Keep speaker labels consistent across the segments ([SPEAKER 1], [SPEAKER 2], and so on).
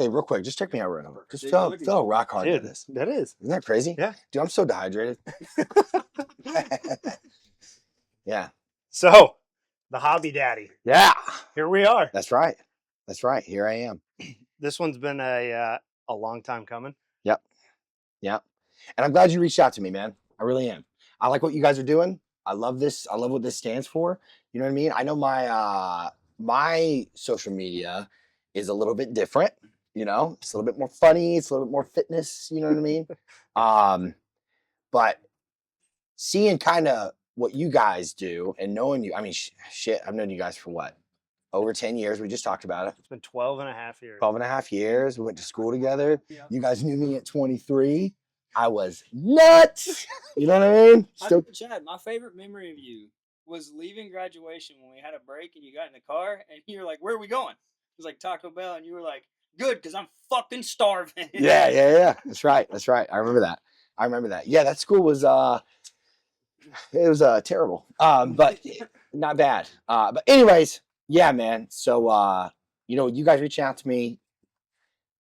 [SPEAKER 1] Hey, real quick, just check me out right now. Just
[SPEAKER 2] Dude,
[SPEAKER 1] feel
[SPEAKER 2] look at
[SPEAKER 1] feel
[SPEAKER 2] you.
[SPEAKER 1] rock hard to
[SPEAKER 3] Dude,
[SPEAKER 1] this.
[SPEAKER 3] that is.
[SPEAKER 1] Isn't that crazy?
[SPEAKER 3] Yeah.
[SPEAKER 1] Dude, I'm so dehydrated. Yeah.
[SPEAKER 3] So, the hobby daddy.
[SPEAKER 1] Yeah.
[SPEAKER 3] Here we are.
[SPEAKER 1] That's right. That's right. Here I am.
[SPEAKER 3] This one's been a long time coming.
[SPEAKER 1] Yep. Yep. And I'm glad you reached out to me, man. I really am. I like what you guys are doing. I love this. I love what this stands for. You know what I mean? I know my social media is a little bit different. You know, it's a little bit more funny. It's a little bit more fitness. You know what I mean? But seeing kind of what you guys do and knowing you, I mean, shit, I've known you guys for what? Over 10 years. We just talked about it.
[SPEAKER 3] It's been 12 and a half years.
[SPEAKER 1] 12 and a half years. We went to school together.
[SPEAKER 2] Yeah.
[SPEAKER 1] You guys knew me at 23. I was nuts. You know what I mean? Still,
[SPEAKER 2] Chad, my favorite memory of you was leaving graduation when we had a break and you got in the car and you were like, "Where are we going?" It was like Taco Bell, and you were like, "Good, because I'm fucking starving."
[SPEAKER 1] yeah. That's right. That's right. I remember that. Yeah, that school was it was terrible. But not bad. But anyways, yeah, man. So you know, you guys reaching out to me.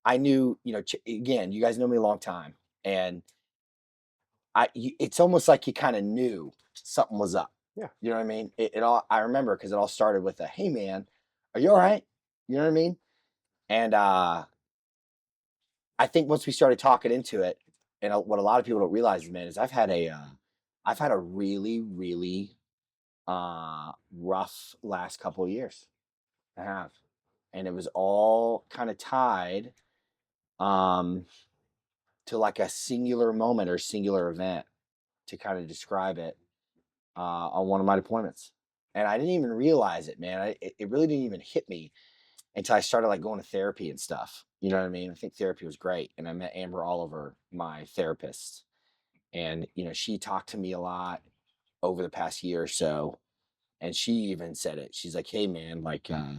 [SPEAKER 1] I knew, you know, again, you guys know me a long time, and it's almost like you kind of knew something was up.
[SPEAKER 3] Yeah.
[SPEAKER 1] You know what I mean? It all, I remember, because it all started with a, "Hey man, are you all right?" You know what I mean? And I think once we started talking into it, and what a lot of people don't realize, man, is I've had a really, really rough last couple of years. I have. And it was all kind of tied to like a singular moment or singular event, to kind of describe it, on one of my deployments. And I didn't even realize it, man. It really didn't even hit me until I started like going to therapy and stuff. You know what I mean? I think therapy was great. And I met Amber Oliver, my therapist. And, you know, she talked to me a lot over the past year or so. And she even said it. She's like, "Hey man, like, you know,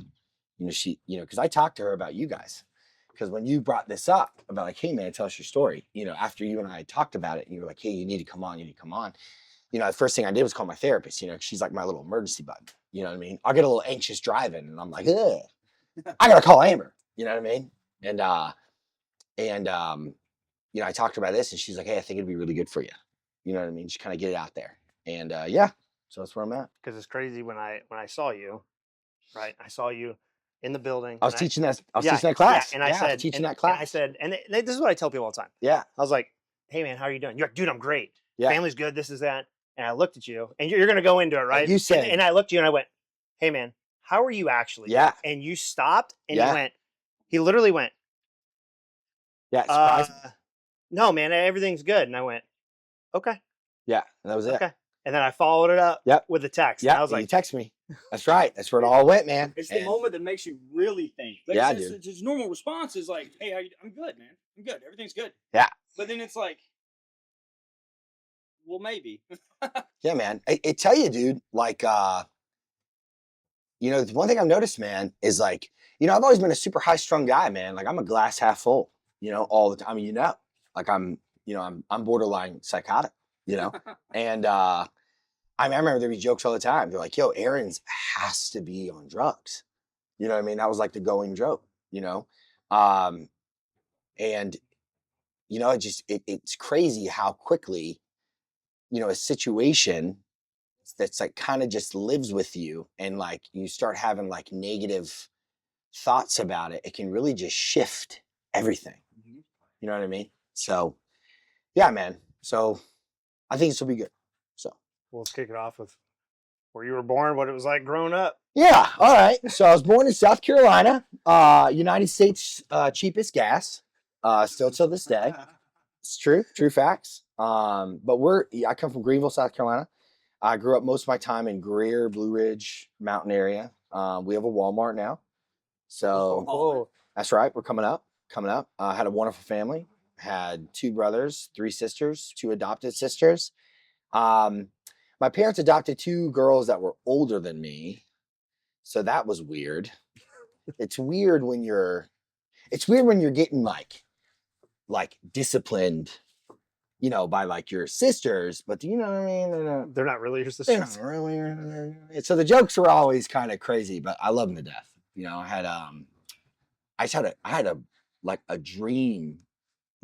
[SPEAKER 1] because I talked to her about you guys. Because when you brought this up about like, "Hey man, tell us your story," you know, after you and I talked about it, and you were like, "Hey, you need to come on, you need to come on." You know, the first thing I did was call my therapist. You know, she's like my little emergency button. You know what I mean? I'll get a little anxious driving, and I'm like, "Ugh, I gotta call Amber." You know what I mean? And you know, I talked to her about this, and she's like, "Hey, I think it'd be really good for you." You know what I mean? Just kind of get it out there. And yeah, so that's where I'm at.
[SPEAKER 3] Because it's crazy when I saw you, right? I saw you in the building.
[SPEAKER 1] I was teaching that. I was
[SPEAKER 3] yeah,
[SPEAKER 1] teaching that class.
[SPEAKER 3] Yeah, and I said,
[SPEAKER 1] teaching that
[SPEAKER 3] And
[SPEAKER 1] class.
[SPEAKER 3] I said, this is what I tell people all the time.
[SPEAKER 1] Yeah.
[SPEAKER 3] I was like, "Hey man, how are you doing?" You're like, "Dude, I'm great.
[SPEAKER 1] Yeah.
[SPEAKER 3] Family's good. This is that." And I looked at you, and you're going to go into it, right?
[SPEAKER 1] You said,
[SPEAKER 3] and I looked at you, and I went, "Hey man, how are you actually?"
[SPEAKER 1] Yeah.
[SPEAKER 3] And you stopped, and
[SPEAKER 1] Yeah.
[SPEAKER 3] he literally went,
[SPEAKER 1] Yeah. Surprised.
[SPEAKER 3] "No man, everything's good." And I went, "Okay."
[SPEAKER 1] Yeah. And that was it.
[SPEAKER 3] Okay. And then I followed it up
[SPEAKER 1] Yep.
[SPEAKER 3] with a text.
[SPEAKER 1] Yeah.
[SPEAKER 3] And I was
[SPEAKER 1] You
[SPEAKER 3] like,
[SPEAKER 1] text me. That's right. That's where it all went, man.
[SPEAKER 2] It's the moment that makes you really think. Like,
[SPEAKER 1] Yeah,
[SPEAKER 2] it's,
[SPEAKER 1] dude.
[SPEAKER 2] it's his normal response is like, "Hey, how you, I'm good, man. I'm good. Everything's good."
[SPEAKER 1] Yeah.
[SPEAKER 2] But then it's like, well, maybe.
[SPEAKER 1] Yeah, man. I tell you, dude, like, you know, the one thing I've noticed, man, is like, you know, I've always been a super high strung guy, man. Like, I'm a glass half full, you know, all the time. I mean, you know, like I'm borderline psychotic, you know? And I remember there'd be jokes all the time. They're like, "Yo, Aaron's has to be on drugs." You know what I mean? That was like the going joke, you know? And, you know, it's crazy how quickly, you know, a situation that's like kind of just lives with you, and like you start having like negative thoughts about it, it can really just shift everything. You know what I mean? So, yeah, man. So I think this will be good. So,
[SPEAKER 3] well, let's kick it off with where you were born, what it was like growing up.
[SPEAKER 1] yeah. All right. So I was born in South Carolina, United States cheapest gas, still till this day. It's true facts. But I come from Greenville, South Carolina. I grew up most of my time in Greer, Blue Ridge Mountain area. We have a Walmart now. So
[SPEAKER 3] Oh,
[SPEAKER 1] that's right. We're coming up. Had a wonderful family. Had 2 brothers, 3 sisters, 2 adopted sisters. My parents adopted 2 girls that were older than me. So that was weird. It's weird when you're getting like disciplined, you know, by like your sisters, but you know what I mean?
[SPEAKER 3] they're not really your
[SPEAKER 1] They're
[SPEAKER 3] sisters.
[SPEAKER 1] not really. So the jokes were always kind of crazy, but I love them to death. You know, I had like a dream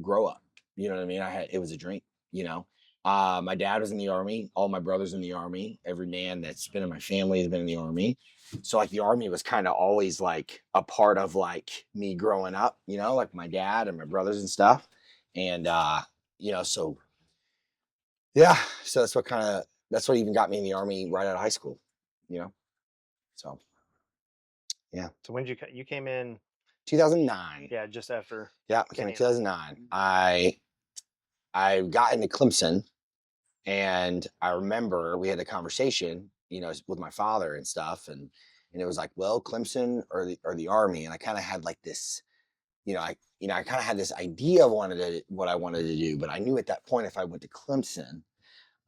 [SPEAKER 1] grow up. You know what I mean? It was a dream, you know. My dad was in the army, all my brothers in the army, every man that's been in my family has been in the army. So like the army was kind of always like a part of like me growing up, you know, like my dad and my brothers and stuff. And you know, so yeah, so that's what even got me in the army right out of high school, you know. So yeah.
[SPEAKER 3] So when did you came in?
[SPEAKER 1] 2009.
[SPEAKER 3] Yeah, just after.
[SPEAKER 1] Yeah, I came in
[SPEAKER 3] Kenny.
[SPEAKER 1] 2009. I got into Clemson, and I remember we had a conversation, you know, with my father and stuff, and it was like, well, Clemson or the Army, and I kind of had like this, I kind of had this idea of what I wanted to do, but I knew at that point if I went to Clemson,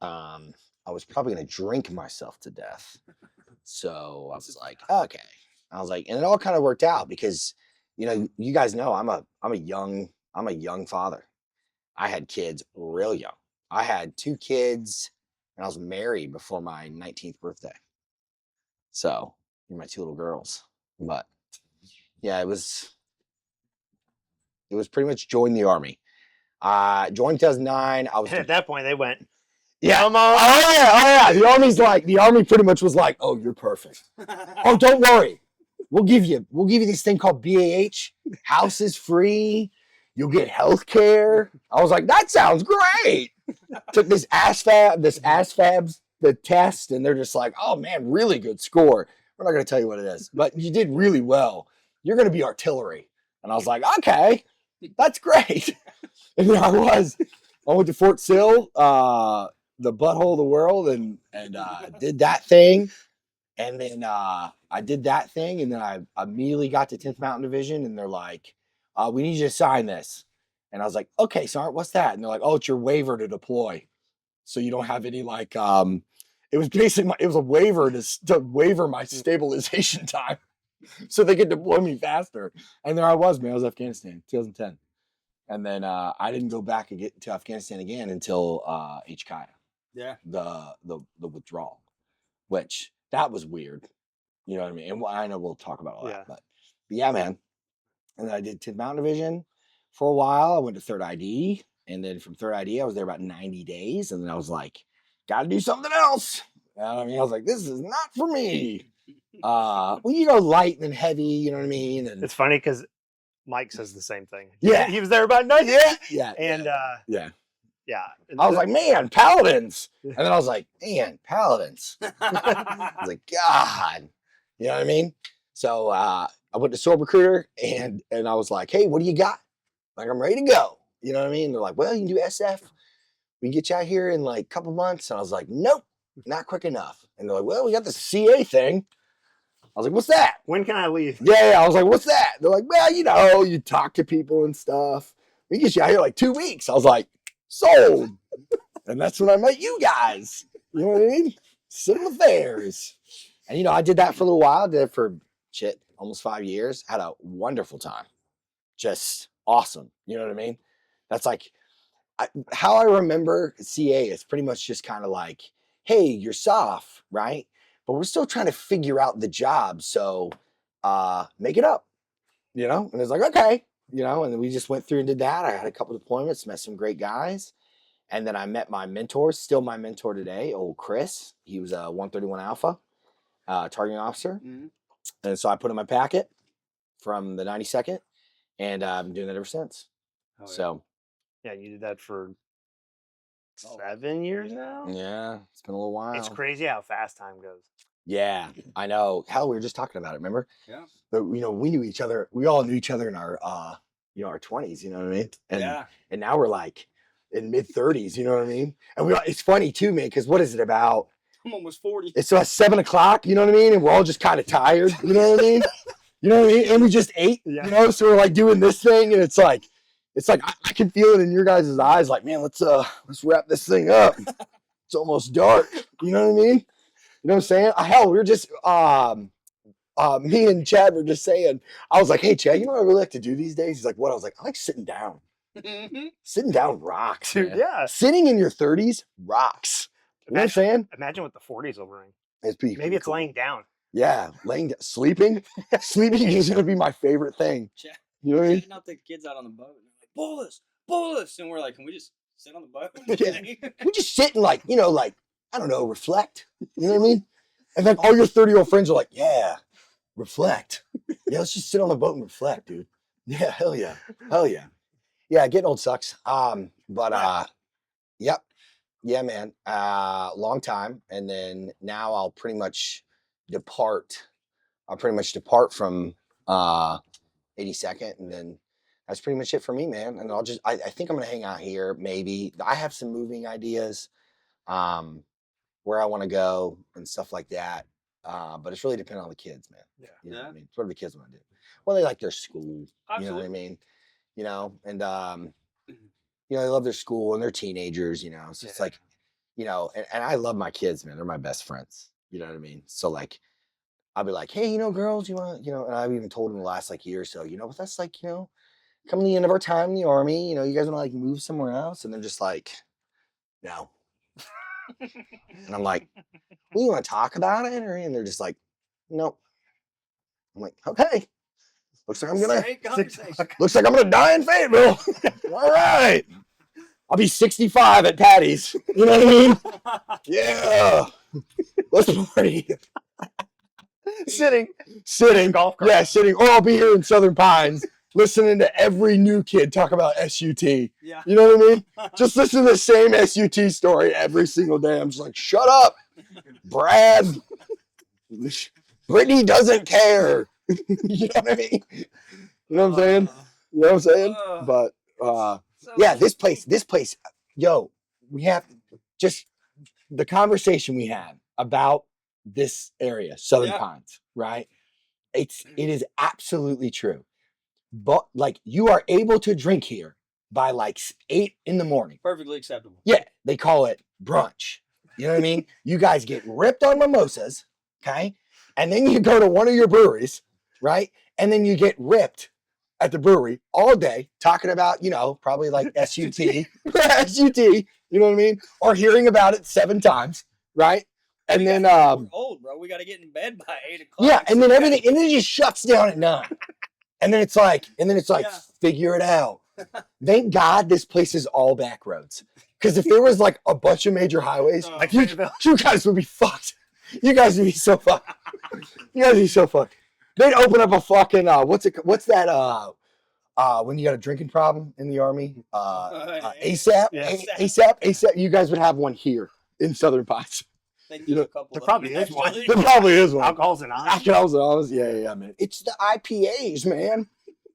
[SPEAKER 1] I was probably going to drink myself to death. So I was like, okay. I was like, and it all kind of worked out because, you know, you guys know I'm a young father. I had kids real young. I had 2 kids and I was married before my 19th birthday. So my 2 little girls. But yeah, it was pretty much join the army. Joined 2009. I was
[SPEAKER 3] And at that point, they went,
[SPEAKER 1] yeah.
[SPEAKER 3] come on.
[SPEAKER 1] Oh yeah. The army pretty much was like, oh, you're perfect. Oh, don't worry. We'll give you this thing called BAH. House is free. You'll get health care. I was like, that sounds great. Took this ASFABs, the test, and they're just like, oh man, really good score. We're not gonna tell you what it is, but you did really well. You're gonna be artillery. And I was like, okay, that's great. And there I was. I went to Fort Sill, the butthole of the world, and did that thing. And then I did that thing, and then I immediately got to 10th Mountain Division, and they're like, we need you to sign this. And I was like, okay, Sergeant, what's that? And they're like, oh, it's your waiver to deploy. So you don't have any like, it was basically, it was a waiver to waiver my stabilization time so they could deploy me faster. And there I was, man, I was Afghanistan, 2010. And then I didn't go back and get to Afghanistan again until HKIA.
[SPEAKER 2] Yeah.
[SPEAKER 1] The withdrawal, which that was weird. You know what I mean? And I know we'll talk about all that, but yeah, man. And then I did 10th Mountain Division for a while. I went to 3rd ID, and then from 3rd ID, I was there about 90 days, and then I was like, got to do something else. You know what I mean? I was like, this is not for me. Well, you know, light and heavy. You know what I mean? And
[SPEAKER 3] it's funny because Mike says the same thing.
[SPEAKER 1] Yeah,
[SPEAKER 3] he was there about 90.
[SPEAKER 1] Yeah,
[SPEAKER 3] and
[SPEAKER 1] yeah.
[SPEAKER 3] And
[SPEAKER 1] I was like, man, paladins. And then I was like, man, paladins. I was like, God. You know what I mean? So I went to Sword Recruiter and I was like, hey, what do you got? Like, I'm ready to go. You know what I mean? They're like, well, you can do SF. We can get you out here in like a couple months. And I was like, nope, not quick enough. And they're like, well, we got the CA thing. I was like, what's that?
[SPEAKER 3] When can I leave?
[SPEAKER 1] Yeah. I was like, what's that? They're like, well, you know, you talk to people and stuff. We can get you out here like 2 weeks. I was like, sold. And that's when I met you guys. You know what I mean? Civil affairs. And, you know, I did that for a little while. I did it for almost 5 years. Had a wonderful time. Just awesome. You know what I mean? That's like how I remember CA is pretty much just kind of like, hey, you're soft, right? But we're still trying to figure out the job. So make it up, you know? And it's like, okay, you know, and then we just went through and did that. I had a couple deployments, met some great guys. And then I met my mentor, still my mentor today, old Chris. He was a 131 Alpha targeting officer. Mm-hmm. And so I put in my packet from the 92nd, and I've been doing that ever since. Oh, yeah. So.
[SPEAKER 3] Yeah, you did that for 7 years now?
[SPEAKER 1] Yeah, it's been a little while.
[SPEAKER 3] It's crazy how fast time goes.
[SPEAKER 1] Yeah, I know. Hell, we were just talking about it, remember? Yeah. But, you know, we knew each other. We all knew each other in our, you know, our 20s, you know what I mean? And, and now we're like in mid-30s, you know what I mean? And it's funny too, man, because what is it about?
[SPEAKER 2] I'm almost 40.
[SPEAKER 1] It's about 7 o'clock, you know what I mean? And we're all just kind of tired, you know what I mean? You know what I mean? And we just ate, you know? So we're like doing this thing, and it's like I can feel it in your guys' eyes, like, man, let's wrap this thing up. It's almost dark. You know what I mean? You know what I'm saying? Hell, we were just me and Chad were just saying, I was like, hey Chad, you know what I really like to do these days? He's like, what? I was like, I like sitting down. Sitting down rocks. Dude,
[SPEAKER 3] yeah.
[SPEAKER 1] Sitting in your 30s rocks. You know what I'm saying?
[SPEAKER 3] Imagine what the 40s will bring.
[SPEAKER 1] Maybe
[SPEAKER 3] it's cool. Laying down.
[SPEAKER 1] Yeah, sleeping. Sleeping is gonna be my favorite thing. You know what I mean?
[SPEAKER 2] Setting out the kids out on the boat. And they're like, pull us. And we're like, can we just sit on the boat?
[SPEAKER 1] Yeah. We just sit and like, I don't know, reflect. You know what I mean? And then all your 30-year-old friends are like, yeah, reflect. Yeah, let's just sit on the boat and reflect, dude. Yeah, hell yeah. Hell yeah. Yeah, getting old sucks. Yep. Yeah, man. Long time. And then now I'll pretty much depart. From 82nd, and then that's pretty much it for me, man. And I think I'm gonna hang out here. Maybe I have some moving ideas, where I want to go and stuff like that. But it's really dependent on the kids, man.
[SPEAKER 3] Yeah.
[SPEAKER 1] You know what I
[SPEAKER 2] Yeah.
[SPEAKER 1] mean? What do the kids want to do? Well, they like their school. You know what I
[SPEAKER 2] Absolutely.
[SPEAKER 1] mean? And they love their school and they're teenagers, So it's like, and I love my kids, man. They're my best friends. You know what I mean? So like I'll be like, hey, girls, you want, and I've even told them the last like year or so, but that's like, coming to the end of our time in the army, you guys want to like move somewhere else? And they're just like, no. And I'm like, well, you want to talk about it? And they're just like, nope. I'm like, okay. Looks like I'm gonna die in Fayetteville. All right. I'll be 65 at Patty's. You know what I mean? Yeah. Let's party.
[SPEAKER 3] Sitting.
[SPEAKER 1] Golf cart. Yeah, sitting. Or I'll be here in Southern Pines listening to every new kid talk about SUT.
[SPEAKER 2] Yeah.
[SPEAKER 1] You know what I mean? Just listen to the same SUT story every single day. I'm just like, shut up, Brad. Brittany doesn't care. You know what I mean? You know what I'm saying? You know what I'm saying? But yeah, this place, yo, we have just the conversation we had about this area, Southern Pines, right? It is absolutely true. But like you are able to drink here by like 8 a.m.
[SPEAKER 2] Perfectly acceptable.
[SPEAKER 1] Yeah, they call it brunch. You know what I mean? You guys get ripped on mimosas, okay? And then you go to one of your breweries, right? And then you get ripped at the brewery all day talking about, probably like SUT, SUT, you know what I mean? Or hearing about it 7 times, right? And then
[SPEAKER 2] we're old, bro. We got to get in bed by 8 o'clock.
[SPEAKER 1] Yeah, and then everything, and then it just shuts down at 9. And then it's like, figure it out. Thank God this place is all back roads. Because if there was like a bunch of major highways, you guys would be fucked. You guys would be so fucked. They'd open up a fucking what's that when you got a drinking problem in the army? ASAP.
[SPEAKER 2] Yeah.
[SPEAKER 1] ASAP. You guys would have one here in Southern Pines.
[SPEAKER 3] There probably is one.
[SPEAKER 1] There probably is one.
[SPEAKER 3] Alcohol's Anonymous.
[SPEAKER 1] Yeah, man. It's the IPAs, man.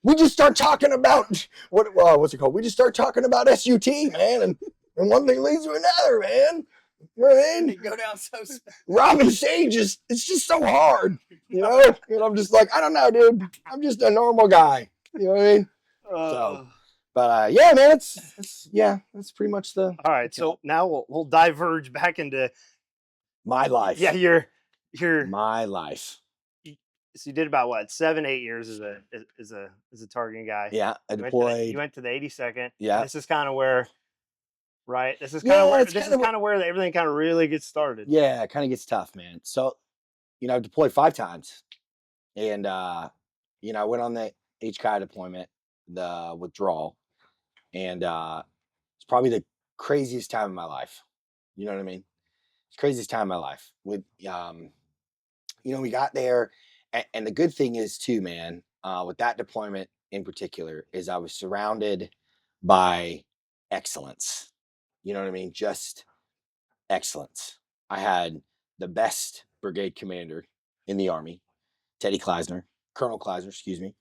[SPEAKER 1] We just start talking about what's it called? We just start talking about SUT, man, and one thing leads to another, man. You know what I mean?
[SPEAKER 2] They go down so
[SPEAKER 1] Robin Sage it's just so hard, And I'm just like, I don't know, dude. I'm just a normal guy. You know what I mean? Yeah, man, that's pretty much the.
[SPEAKER 3] All right, so now we'll diverge back into
[SPEAKER 1] my life.
[SPEAKER 3] Yeah, your
[SPEAKER 1] my life.
[SPEAKER 3] So you did about what 7-8 years as a targeting guy.
[SPEAKER 1] Yeah, I deployed.
[SPEAKER 3] You went to the 82nd.
[SPEAKER 1] Yeah,
[SPEAKER 3] this is kind of where, right? This is kind of where everything kind of really gets started.
[SPEAKER 1] Yeah, it kind of gets tough, man. So, I deployed 5 times, and I went on the HKIA deployment, the withdrawal, and it's probably the craziest time of my life. You know what I mean? It's the craziest time of my life. With we got there. And the good thing is too, man, with that deployment in particular, is I was surrounded by excellence. You know what I mean? Just excellence. I had the best brigade commander in the Army, Colonel Kleisner, excuse me.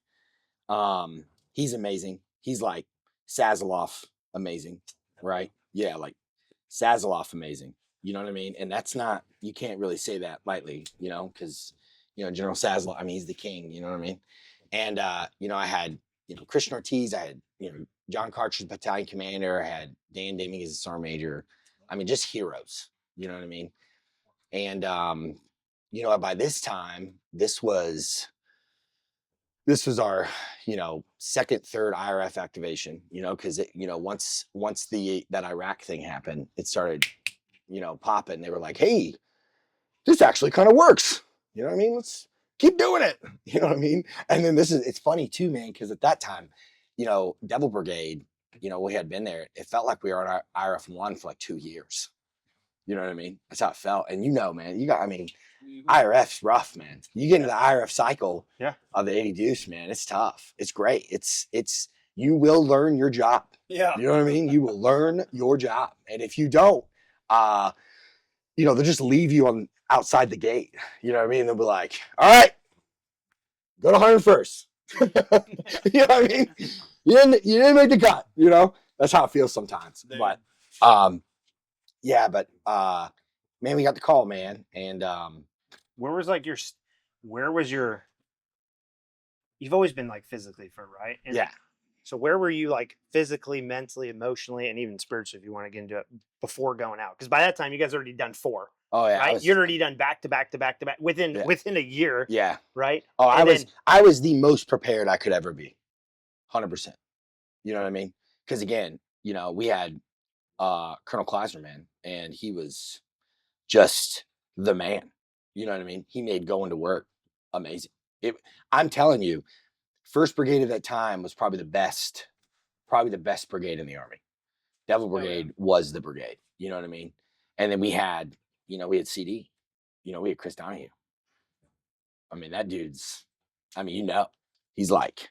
[SPEAKER 1] He's amazing. He's like Sazaloff amazing, right? Yeah, like Sazaloff amazing. You know what I mean? And you can't really say that lightly, because General Sazaloff, he's the king, you know what I mean? And, I had, Christian Ortiz, I had, John Carter's battalion commander, I had Dan Deming as a sergeant major. Just heroes, you know what I mean? And, by this time, this was our, second, third IRF activation, because, once that Iraq thing happened, it started, popping. They were like, hey, this actually kind of works. You know what I mean? keep doing it. You know what I mean? And then it's funny too, man, because at that time, Devil Brigade, we had been there. It felt like we were on our IRF-1 for like 2 years. You know what I mean? That's how it felt. And man, IRF's rough, man. You get into the IRF cycle of the 80 Deuce, man. It's tough. It's great. It's you will learn your job.
[SPEAKER 2] Yeah.
[SPEAKER 1] You know what I mean? You will learn your job. And if you don't, they'll just leave you outside the gate. You know what I mean? They'll be like, all right, go to 101st. You know what I mean? You didn't make the cut, That's how it feels sometimes.
[SPEAKER 2] Dude.
[SPEAKER 1] But man, we got the call, man. And
[SPEAKER 3] where was your you've always been like physically fit, right? And
[SPEAKER 1] yeah.
[SPEAKER 3] So where were you like physically, mentally, emotionally, and even spiritually, if you want to get into it, before going out? Because by that time you guys already done 4.
[SPEAKER 1] Oh yeah.
[SPEAKER 3] Right? You're already done back to back to back to back within a year.
[SPEAKER 1] Yeah.
[SPEAKER 3] Right?
[SPEAKER 1] Oh, I was the most prepared I could ever be. 100%. You know what I mean? Because again, we had Colonel Kleisner, man, and he was just the man. You know what I mean? He made going to work amazing. I'm telling you, 1st Brigade at that time was probably the best brigade in the Army. Devil Brigade was the brigade. You know what I mean? And then we had CD. We had Chris Donahue. I mean, that dude's, he's like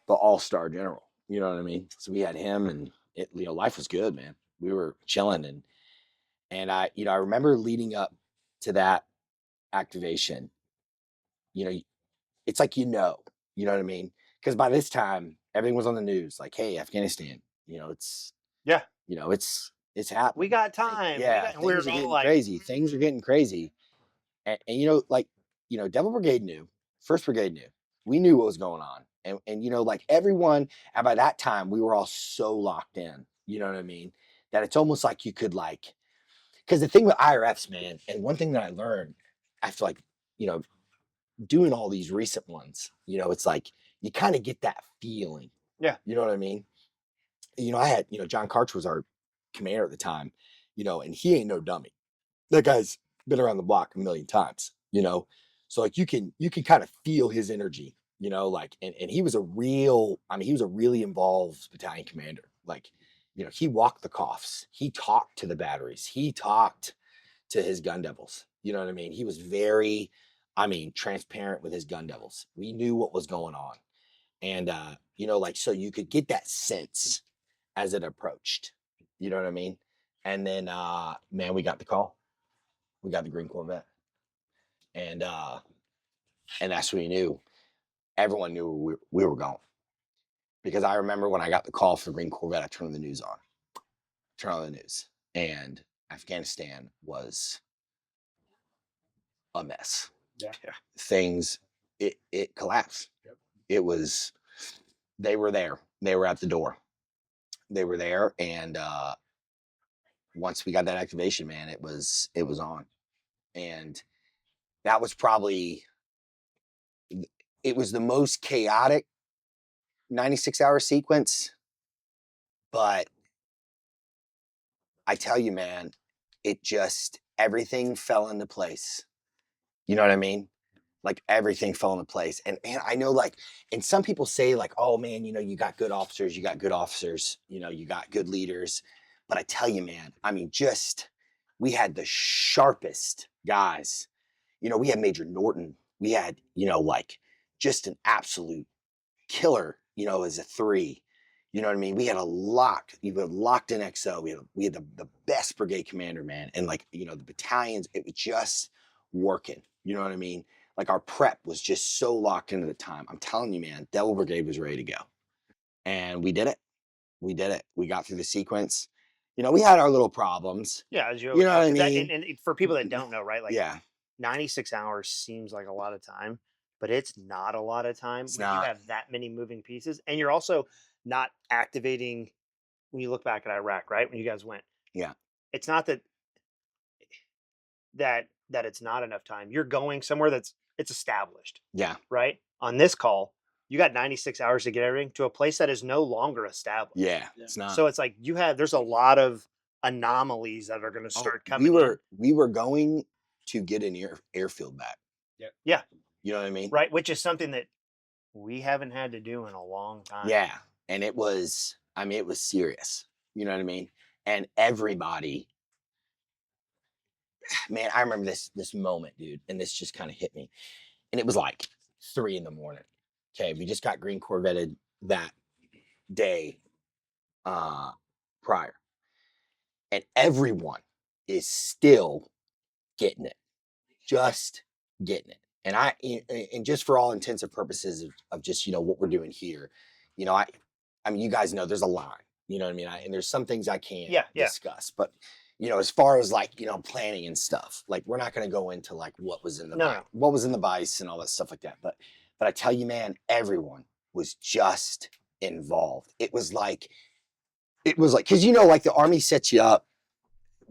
[SPEAKER 1] the all-star general. You know what I mean? So we had him, and life was good, man. We were chilling, and I remember leading up to that activation. It's like you know what I mean? Because by this time, everything was on the news. Like, hey, Afghanistan. It's it's happening.
[SPEAKER 3] We got time.
[SPEAKER 1] Yeah, things are getting crazy. Things are getting crazy, and Devil Brigade knew. 1st Brigade knew. We knew what was going on. And everyone, and by that time, we were all so locked in, you know what I mean? That it's almost like you could because the thing with IRFs, man, and one thing that I learned after doing all these recent ones, it's like you kind of get that feeling.
[SPEAKER 3] Yeah.
[SPEAKER 1] You know what I mean? I had, John Karch was our commander at the time, and he ain't no dummy. That guy's been around the block a million times, So you can kind of feel his energy, and he was he was a really involved battalion commander. He walked the coughs. He talked to the batteries. He talked to his gun devils. You know what I mean? He was very, transparent with his gun devils. We knew what was going on. And, so you could get that sense as it approached. You know what I mean? And then, man, we got the call. We got the green Corvette. And that's when we knew. Everyone knew we were going. Because I remember when I got the call for the green Corvette, I turned on the news. And Afghanistan was a mess.
[SPEAKER 2] Yeah.
[SPEAKER 1] Things, it collapsed. Yep. It was, they were there. They were at the door. They were there. And once we got that activation, man, it was on. And that was probably, it was the most chaotic 96-hour sequence. But I tell you, man, everything fell into place. You know what I mean? Everything fell into place. And I know and some people say oh man, you got good officers, you got good leaders. But I tell you, man, we had the sharpest guys. We had Major Norton. We had, just an absolute killer, as a 3. You know what I mean? We had locked in XO. We had the best brigade commander, man. And the battalions, it was just working. You know what I mean? Our prep was just so locked into the time. I'm telling you, man, Devil Brigade was ready to go. And we did it. We got through the sequence. We had our little problems.
[SPEAKER 3] Yeah, as you
[SPEAKER 1] know what I mean?
[SPEAKER 3] And for people that don't know, right? 96 hours seems like a lot of time, but it's not a lot of time when you have that many moving pieces. And you're also not activating when you look back at Iraq, right? When you guys went.
[SPEAKER 1] Yeah.
[SPEAKER 3] It's not that it's not enough time. You're going somewhere it's established.
[SPEAKER 1] Yeah.
[SPEAKER 3] Right? On this call, you got 96 hours to get everything to a place that is no longer established.
[SPEAKER 1] Yeah. It's not.
[SPEAKER 3] So it's there's a lot of anomalies that are going to start coming.
[SPEAKER 1] We were going to get an airfield back.
[SPEAKER 3] Yeah.
[SPEAKER 1] You know what I mean?
[SPEAKER 3] Right. Which is something that we haven't had to do in a long time.
[SPEAKER 1] Yeah. And it was serious. You know what I mean? And everybody, man, I remember this moment, dude, and this just kind of hit me. And it was like 3 a.m. Okay, we just got Green Corvetted that day prior, and everyone is still getting it, just getting it. And just for all intents and purposes of just what we're doing here, I mean, you guys know there's a line. You know what I mean? And there's some things I can't discuss, but as far as like planning and stuff, like we're not going to go into like what was in the vice and all that stuff like that. But I tell you, man, everyone was just involved. It was like because like the Army sets you up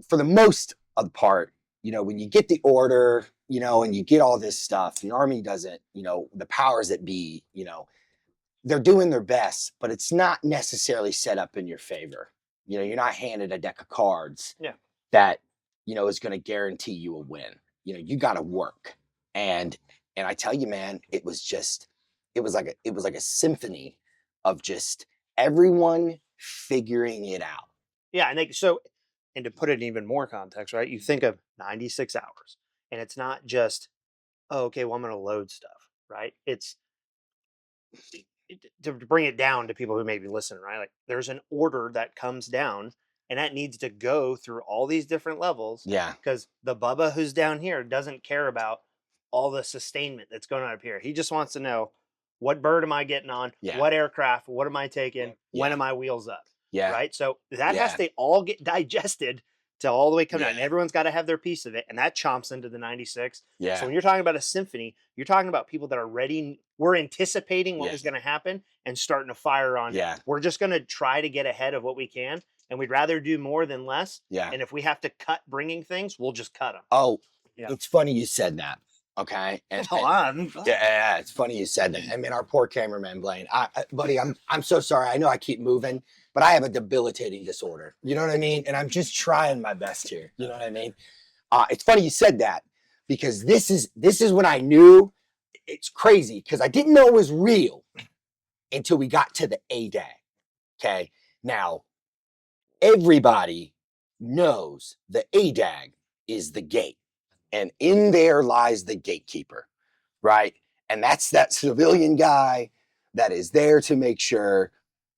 [SPEAKER 1] for the most of the part. When you get the order, and you get all this stuff, the Army doesn't. The powers that be, they're doing their best, but it's not necessarily set up in your favor. You're not handed a deck of cards that, is going to guarantee you a win. You got to work. And I tell you, man, it was like a symphony of just everyone figuring it out.
[SPEAKER 3] Yeah. And to put it in even more context, right? You think of 96 hours and it's not just, oh, okay, well, I'm going to load stuff, right? To bring it down to people who may be listening, right? Like there's an order that comes down and that needs to go through all these different levels.
[SPEAKER 1] Yeah.
[SPEAKER 3] Because the Bubba who's down here doesn't care about all the sustainment that's going on up here. He just wants to know, what bird am I getting on?
[SPEAKER 1] Yeah.
[SPEAKER 3] What aircraft? What am I taking?
[SPEAKER 1] Yeah.
[SPEAKER 3] When am I wheels up?
[SPEAKER 1] Yeah.
[SPEAKER 3] Right. So that has to all get digested to all the way come down. And everyone's got to have their piece of it. And that chomps into the 96.
[SPEAKER 1] Yeah.
[SPEAKER 3] So when you're talking about a symphony, you're talking about people that are ready. We're anticipating what was going to happen and starting to fire on.
[SPEAKER 1] Yeah.
[SPEAKER 3] We're just going to try to get ahead of what we can. And we'd rather do more than less.
[SPEAKER 1] Yeah.
[SPEAKER 3] And if we have to cut bringing things, we'll just cut them.
[SPEAKER 1] Oh, It's funny you said that. Okay. Yeah, it's funny you said that. I mean, our poor cameraman, Blaine. Buddy, I'm so sorry. I know I keep moving, but I have a debilitating disorder. You know what I mean? And I'm just trying my best here. You know what I mean? It's funny you said that because this is when I knew it's crazy because I didn't know it was real until we got to the ADAG. Okay. Now, everybody knows the ADAG is the gate, and in there lies the gatekeeper, right? And that's that civilian guy that is there to make sure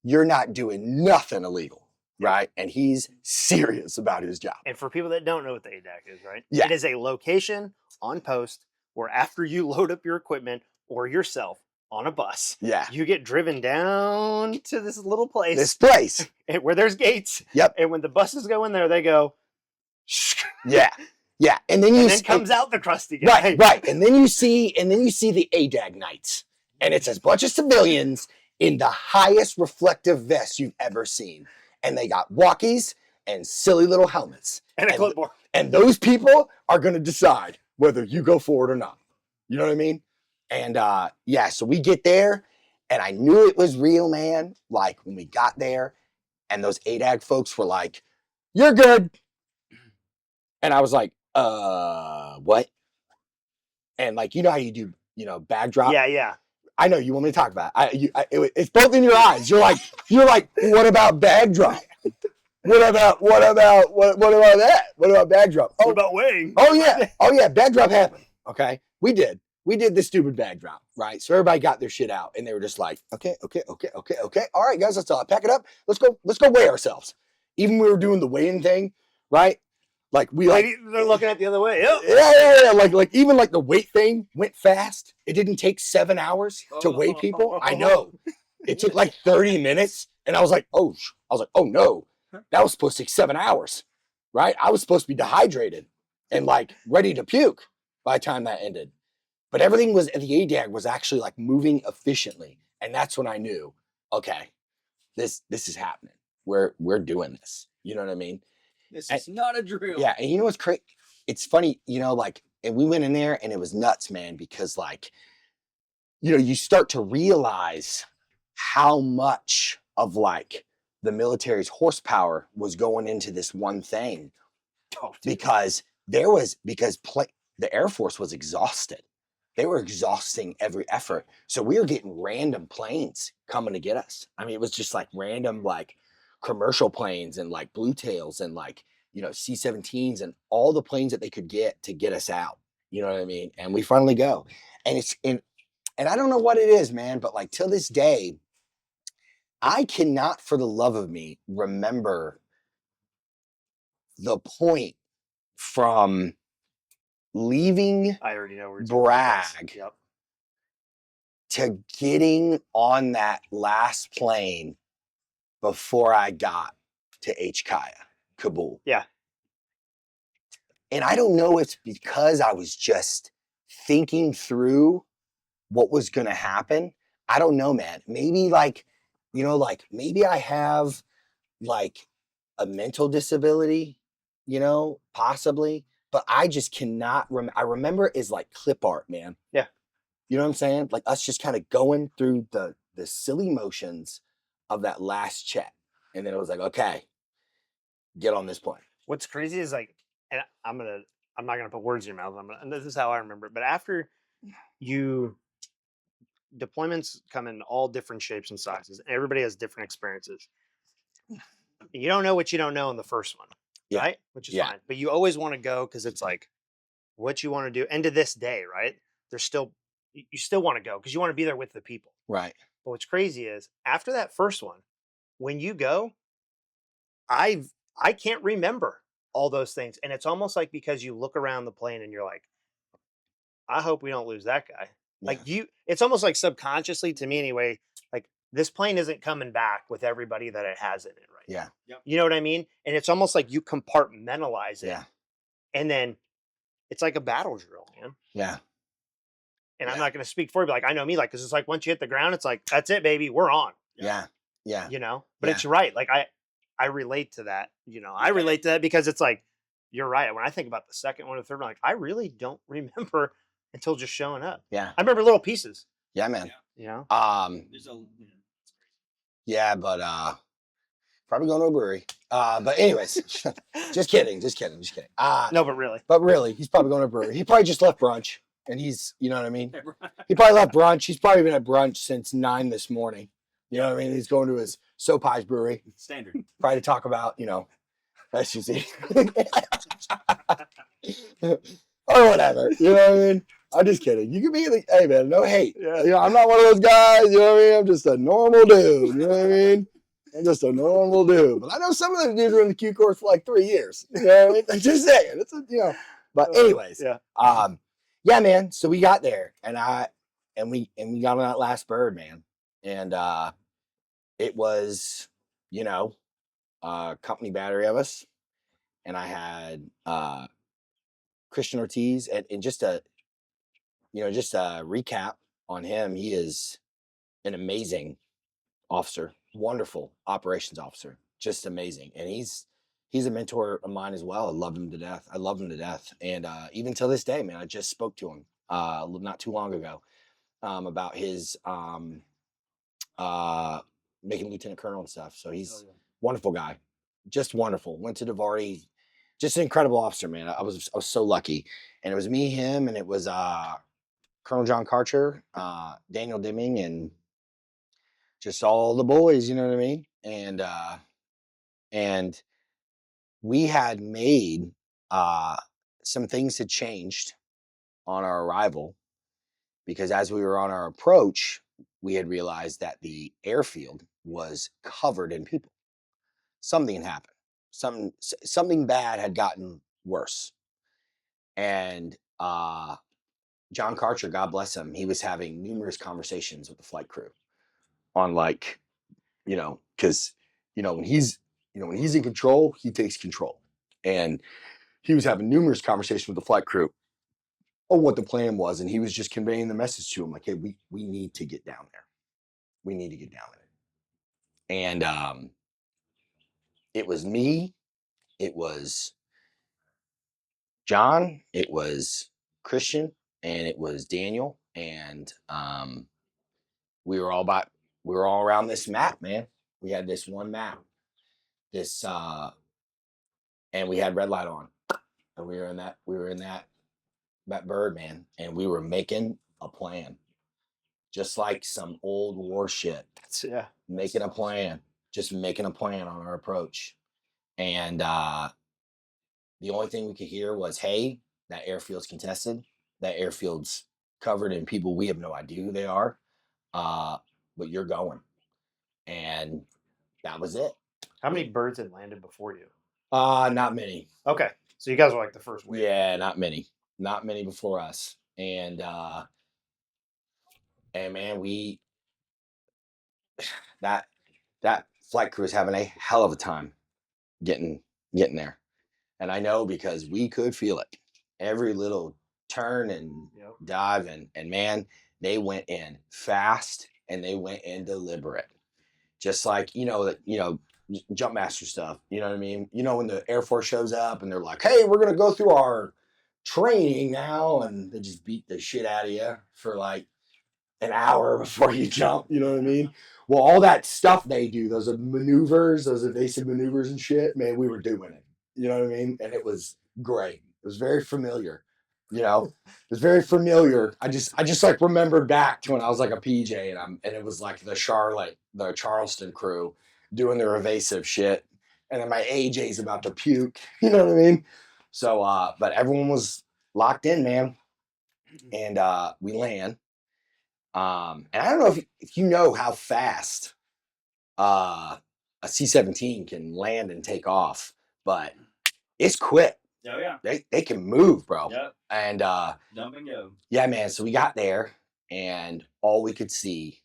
[SPEAKER 1] you're not doing nothing illegal, right? And he's serious about his job.
[SPEAKER 3] And for people that don't know what the ADAC is, right?
[SPEAKER 1] Yeah.
[SPEAKER 3] It is a location on post where after you load up your equipment or yourself on a bus, you get driven down to this little place.
[SPEAKER 1] This place.
[SPEAKER 3] Where there's gates.
[SPEAKER 1] Yep.
[SPEAKER 3] And when the buses go in there, they go,
[SPEAKER 1] yeah. Yeah. And then
[SPEAKER 3] comes out the crusty guy.
[SPEAKER 1] Right. And then you see the ADAG Knights. And it's a bunch of civilians in the highest reflective vests you've ever seen. And they got walkies and silly little helmets.
[SPEAKER 3] And a clipboard.
[SPEAKER 1] And those people are going to decide whether you go forward or not. You know what I mean? And so we get there, and I knew it was real, man. Like when we got there, and those ADAG folks were like, "You're good," and I was like, what?" And like, you know how you do, bag drop?
[SPEAKER 3] Yeah.
[SPEAKER 1] I know you want me to talk about it. It's both in your eyes. You're like, what about bag drop? What about that? What about bag drop?
[SPEAKER 3] What about weighing?
[SPEAKER 1] Oh yeah, bag drop happened. Okay, we did this stupid bag drop, right? So everybody got their shit out, and they were just like, okay. All right, guys, let's pack it up. Let's go weigh ourselves. Even when we were doing the weighing thing, right? Like
[SPEAKER 3] they're looking at the other way. Yep.
[SPEAKER 1] Yeah. Like even like the weight thing went fast. It didn't take 7 hours to weigh people. I know. It took like 30 minutes, and I was like, oh no, that was supposed to take 7 hours, right? I was supposed to be dehydrated and like ready to puke by the time that ended. But everything was at the ADAG was actually like moving efficiently, and that's when I knew, okay, this is happening. We're doing this. You know what I mean?
[SPEAKER 2] This is not a drill.
[SPEAKER 1] Yeah, and you know what's crazy? It's funny, like, and we went in there, and it was nuts, man, because like, you start to realize how much of like the military's horsepower was going into this one thing, because the Air Force was exhausted. they were exhausting every effort. So we were getting random planes coming to get us. I mean, it was just like random, like commercial planes and like Blue Tails and like, you know, C-17s and all the planes that they could get to get us out. You know what I mean? And we finally go. And it's and I don't know what it is, man, but like till this day, I cannot for the love of me remember the point from leaving
[SPEAKER 3] I already know where it's
[SPEAKER 1] Bragg
[SPEAKER 3] Yep.
[SPEAKER 1] to getting on that last plane before I got to HKIA, Kabul.
[SPEAKER 3] Yeah.
[SPEAKER 1] And I don't know if it's because I was just thinking through what was going to happen. I don't know, man. Maybe like, you know, like maybe I have like a mental disability, you know, possibly, but I just cannot I remember it as like clip art, man.
[SPEAKER 3] Yeah.
[SPEAKER 1] You know what I'm saying? Like us just kind of going through the silly motions of that last check. And then it was like, okay, get on this plane.
[SPEAKER 3] What's crazy is like, and I'm not gonna put words in your mouth. And this is how I remember it. But after deployments come in all different shapes and sizes. Everybody has different experiences. You don't know what you don't know in the first one, right? Which is fine. But you always want to go because it's like what you want to do. And to this day, right? You still want to go because you want to be there with the people.
[SPEAKER 1] Right.
[SPEAKER 3] But what's crazy is after that first one, when you go, I can't remember all those things. And it's almost like because you look around the plane and you're like, I hope we don't lose that guy. Like it's almost like subconsciously to me anyway, like this plane isn't coming back with everybody that it has in it right
[SPEAKER 1] now.
[SPEAKER 2] Yep.
[SPEAKER 3] You know what I mean? And it's almost like you compartmentalize it.
[SPEAKER 1] Yeah.
[SPEAKER 3] And then it's like a battle drill, man.
[SPEAKER 1] Yeah.
[SPEAKER 3] And I'm not going to speak for you, but like, I know me, like, cause it's like, once you hit the ground, it's like, that's it, baby. We're on.
[SPEAKER 1] Yeah. Yeah.
[SPEAKER 3] You know, but it's right. Like I relate to that, you know, I relate to that because it's like, you're right. When I think about the second one or the third one, like, I really don't remember until just showing up.
[SPEAKER 1] Yeah.
[SPEAKER 3] I remember little pieces.
[SPEAKER 1] Yeah, man.
[SPEAKER 3] You know?
[SPEAKER 1] Yeah, but probably going to a brewery. But anyways, just kidding.
[SPEAKER 3] No, but really.
[SPEAKER 1] He's probably going to a brewery. He probably just left brunch. And he's, you know what I mean? He probably left brunch. He's probably been at brunch since 9 this morning. You know what I mean? He's going to his Soapeyes brewery.
[SPEAKER 2] Standard.
[SPEAKER 1] Probably to talk about, you know, SUC. Or whatever. You know what I mean? I'm just kidding. You can be like, hey man, no hate.
[SPEAKER 3] Yeah.
[SPEAKER 1] You know, I'm not one of those guys, you know what I mean? I'm just a normal dude. You know what I mean? I'm just a normal dude. But I know some of those dudes were in the Q course for like 3 years. You know what I mean? I'm just saying. It's a, you know. But anyways, yeah, man. So we got there and we got on that last bird, man. And it was, you know, a company battery of us. And I had Christian Ortiz and just a recap on him. He is an amazing officer, wonderful operations officer, just amazing. And he's a mentor of mine as well. I love him to death. And even till this day, man, I just spoke to him not too long ago about his making lieutenant colonel and stuff. So he's wonderful guy, just wonderful. Went to DeVarty, just an incredible officer, man. I was so lucky. And it was me, him, and it was Colonel John Karcher, Daniel Deming, and just all the boys, you know what I mean? And we had made some things had changed on our arrival because as we were on our approach, we had realized that the airfield was covered in people. Something had happened. Something bad had gotten worse. And John Karcher, God bless him, he was having numerous conversations with the flight crew on like, you know, because, you know, when he's in control, he takes control. And he was having numerous conversations with the flight crew on what the plan was. And he was just conveying the message to him like, hey, we need to get down there. We need to get down there. And it was me. It was John. It was Christian. And it was Daniel. And we were all around this map, man. We had this one map. And we had red light on. And we were in that that bird, man, and we were making a plan, just like some old war shit. Making a plan, just making a plan on our approach, and the only thing we could hear was, "Hey, that airfield's contested. That airfield's covered in people we have no idea who they are, but you're going." And that was it.
[SPEAKER 3] How many birds had landed before you?
[SPEAKER 1] Not many.
[SPEAKER 3] Okay, so you guys were like the first wave.
[SPEAKER 1] Yeah, not many before us. And man, that flight crew was having a hell of a time getting there. And I know because we could feel it. Every little turn and dive and man, they went in fast and they went in deliberate. Just like, jump master stuff. You know what I mean? When the Air Force shows up and they're like, "Hey, we're going to go through our training now," and they just beat the shit out of you for like an hour before you jump. You know what I mean? Well, all that stuff they do, those maneuvers, those evasive maneuvers and shit, man, we were doing it. You know what I mean? And it was great. It was very familiar. It was very familiar. I just like remembered back to when I was like a PJ and it was like the Charleston crew doing their evasive shit. And then my AJ's about to puke. You know what I mean? So but everyone was locked in, man. And we land. And I don't know if you know how fast a C-17 can land and take off, but it's quick.
[SPEAKER 2] Oh yeah.
[SPEAKER 1] They can move, bro.
[SPEAKER 2] Yep.
[SPEAKER 1] And
[SPEAKER 2] dump and go.
[SPEAKER 1] Yeah, man. So we got there and all we could see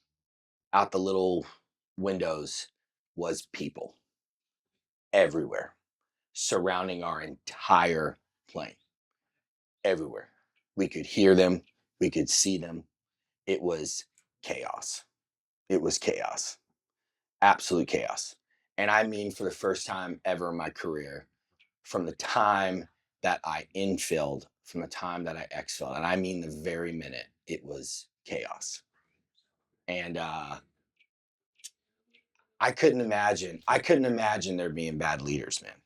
[SPEAKER 1] out the little windows was people everywhere surrounding our entire plane. Everywhere. We could hear them, we could see them. It was chaos. It was chaos. Absolute chaos. And I mean, for the first time ever in my career, from the time that I infilled, from the time that I exfilled, and I mean the very minute, it was chaos. And I couldn't imagine there being bad leaders, man.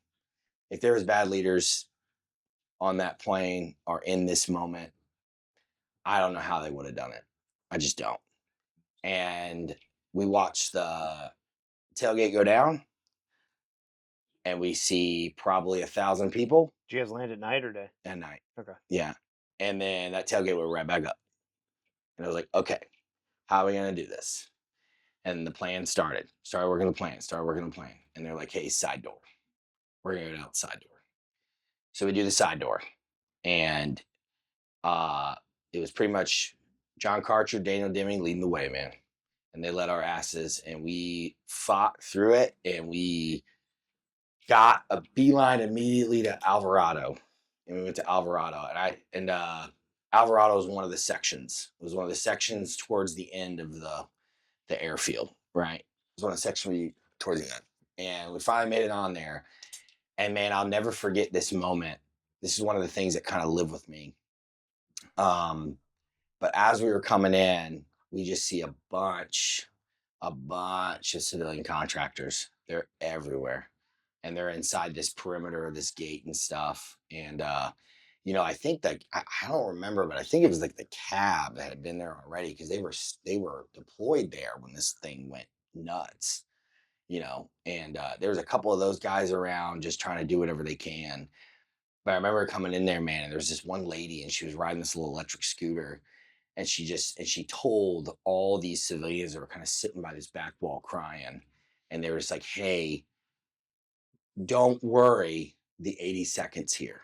[SPEAKER 1] If there was bad leaders on that plane or in this moment, I don't know how they would have done it. I just don't. And we watched the tailgate go down and we see probably 1,000 people.
[SPEAKER 3] Did you guys land at night or day?
[SPEAKER 1] At night.
[SPEAKER 3] Okay.
[SPEAKER 1] Yeah. And then that tailgate went right back up. And I was like, okay, how are we going to do this? And the plan started working the plan. And they're like, hey, side door. We're going to go out the side door. So we do the side door. And it was pretty much John Karcher, Daniel Deming leading the way, man. And they led our asses. And we fought through it. And we got a beeline immediately to Alvarado. And we went to Alvarado. And Alvarado was one of the sections. It was one of the sections towards the end of the airfield, right? It was one of the sections towards the end. And we finally made it on there. And man, I'll never forget this moment. This is one of the things that kind of live with me. But as we were coming in, we just see a bunch of civilian contractors. They're everywhere. And they're inside this perimeter of this gate and stuff. And, I think that, I don't remember, but I think it was like the cab that had been there already because they were deployed there when this thing went nuts, and there was a couple of those guys around just trying to do whatever they can. But I remember coming in there, man, and there was this one lady and she was riding this little electric scooter and she told all these civilians that were kind of sitting by this back wall crying. And they were just like, hey, don't worry, the 80 seconds here.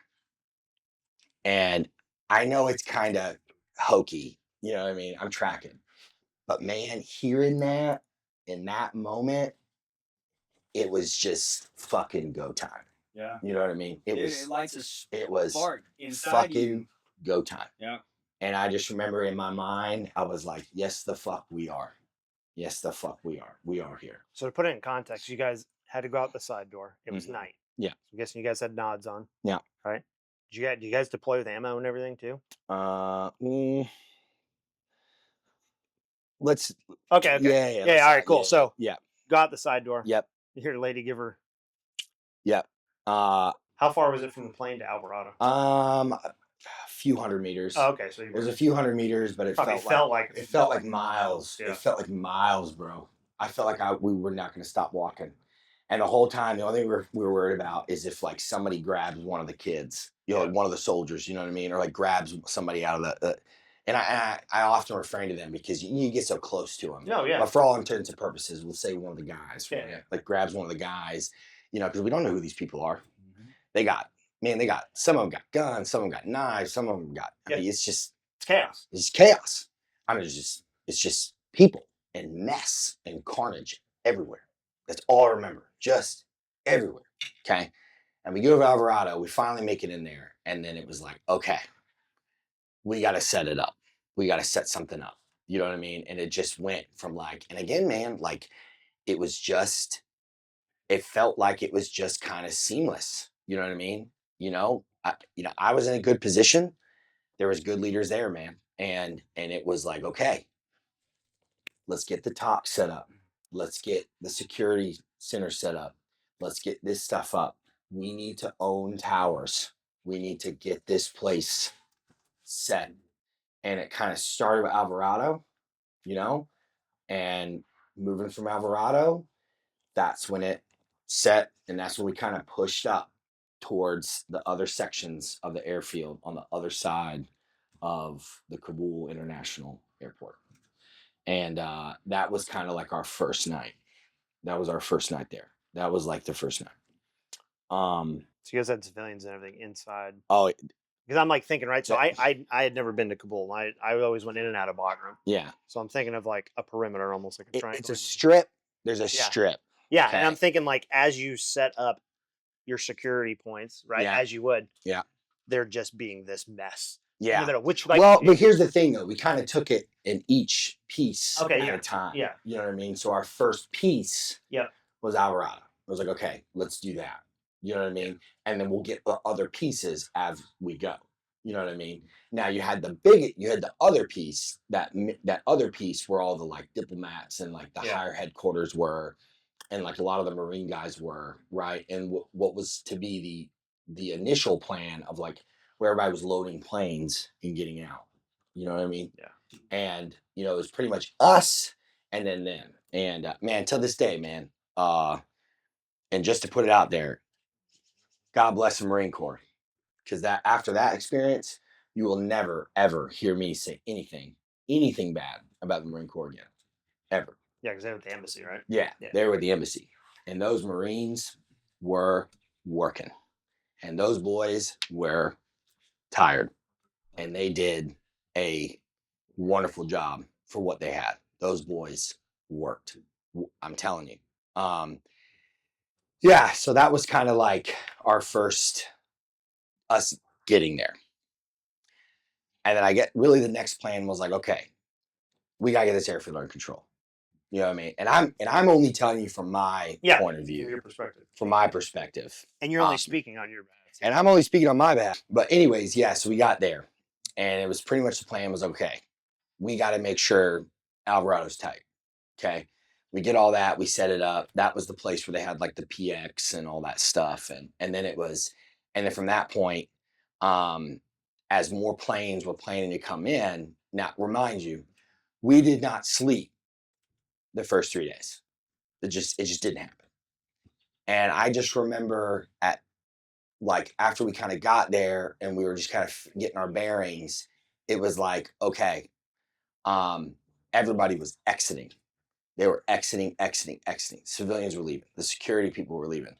[SPEAKER 1] And I know it's kind of hokey, you know what I mean? I'm tracking. But man, hearing that in that moment, it was just fucking go time.
[SPEAKER 2] Yeah.
[SPEAKER 1] You know what I mean? It was
[SPEAKER 2] spark inside
[SPEAKER 1] fucking
[SPEAKER 2] you.
[SPEAKER 1] Go time.
[SPEAKER 2] Yeah.
[SPEAKER 1] And I just remember in my mind, I was like, yes, the fuck we are. Yes, the fuck we are. We are here.
[SPEAKER 3] So to put it in context, you guys had to go out the side door. It was night.
[SPEAKER 1] Yeah.
[SPEAKER 3] So I'm guessing you guys had nods on.
[SPEAKER 1] Yeah.
[SPEAKER 3] Right? Do you guys deploy with ammo and everything too?
[SPEAKER 1] Let's.
[SPEAKER 3] Okay. Yeah. All right. Cool. So got the side door.
[SPEAKER 1] Yep.
[SPEAKER 3] You hear the lady give her.
[SPEAKER 1] Yep.
[SPEAKER 3] How far was it from the plane to Alvarado?
[SPEAKER 1] few hundred meters.
[SPEAKER 3] Oh, okay, so
[SPEAKER 1] it was a few hundred meters, but it felt like miles.
[SPEAKER 3] Yeah.
[SPEAKER 1] It felt like miles, bro. I felt like we were not going to stop walking. And the whole time, the only thing we were worried about is if like somebody grabs one of the kids, like one of the soldiers, you know what I mean, or like grabs somebody out of the. And I often refrain to them because you get so close to them.
[SPEAKER 3] No, yeah.
[SPEAKER 1] But for all intents and purposes, we'll say one of the guys,
[SPEAKER 3] yeah.
[SPEAKER 1] like grabs one of the guys, because we don't know who these people are. Mm-hmm. They got some of them got guns, some of them got knives, some of them got. I mean, it's
[SPEAKER 3] chaos.
[SPEAKER 1] It's chaos. I mean, it's just people and mess and carnage everywhere. That's all I remember. Just everywhere. Okay. And we go to Alvarado. We finally make it in there. And then it was like, okay, we got to set it up. We got to set something up. You know what I mean? And it just went from like, and again, man, like it felt like it was just kind of seamless. You know what I mean? I was in a good position. There was good leaders there, man. And it was like, okay, let's get the top set up. Let's get the security center set up. Let's get this stuff up. We need to own towers. We need to get this place set. And it kind of started with Alvarado, and moving from Alvarado, that's when it set. And that's when we kind of pushed up towards the other sections of the airfield on the other side of the Kabul International Airport. And that was kind of like our first night. That was our first night there. That was like the first night.
[SPEAKER 3] So you guys had civilians and everything inside.
[SPEAKER 1] Oh,
[SPEAKER 3] because I'm like thinking, right? So I had never been to Kabul. I always went in and out of Bagram.
[SPEAKER 1] Yeah.
[SPEAKER 3] So I'm thinking of like a perimeter, almost like a triangle.
[SPEAKER 1] It's a strip. There's a strip.
[SPEAKER 3] Yeah, okay. And I'm thinking like as you set up your security points, right?
[SPEAKER 1] Yeah.
[SPEAKER 3] As you would.
[SPEAKER 1] Yeah.
[SPEAKER 3] They're just being this mess.
[SPEAKER 1] Yeah.
[SPEAKER 3] In the middle, which
[SPEAKER 1] but here's the thing though. We kind of took it in each piece at a time.
[SPEAKER 3] Yeah.
[SPEAKER 1] You know what I mean? So our first piece was Alvarado. I was like, okay, let's do that. You know what I mean? And then we'll get the other pieces as we go. You know what I mean? Now you had the other piece, that other piece where all the like diplomats and like the higher headquarters were, and like a lot of the Marine guys were, right? And what was to be the initial plan of like where everybody was loading planes and getting out. You know what I mean?
[SPEAKER 3] Yeah.
[SPEAKER 1] And it was pretty much us and then them. And man, till this day, man. And just to put it out there, God bless the Marine Corps, because after that experience, you will never ever hear me say anything bad about the Marine Corps again, ever.
[SPEAKER 3] Yeah, because they were at the embassy, right?
[SPEAKER 1] Yeah, they were at the embassy, and those Marines were working, and those boys were tired, and they did a wonderful job for what they had. Those boys worked. I'm telling you. Yeah, so that was kind of like our first us getting there. And then the next plan was like, okay, we gotta get this airfield under control. You know what I mean? And I'm only telling you from my point of view.
[SPEAKER 3] From your perspective.
[SPEAKER 1] From my perspective.
[SPEAKER 3] And you're only speaking on your behalf.
[SPEAKER 1] And I'm only speaking on my behalf. But anyways, so we got there. And it was pretty much the plan was, okay, we gotta make sure Alvarado's tight. Okay. We get all that, we set it up. That was the place where they had like the PX and all that stuff. And then from that point, as more planes were planning to come in, now remind you, we did not sleep the first 3 days. It just didn't happen. And I just remember after we kind of got there and we were just kind of getting our bearings, it was like, okay, everybody was exiting. They were exiting. Civilians were leaving. The security people were leaving.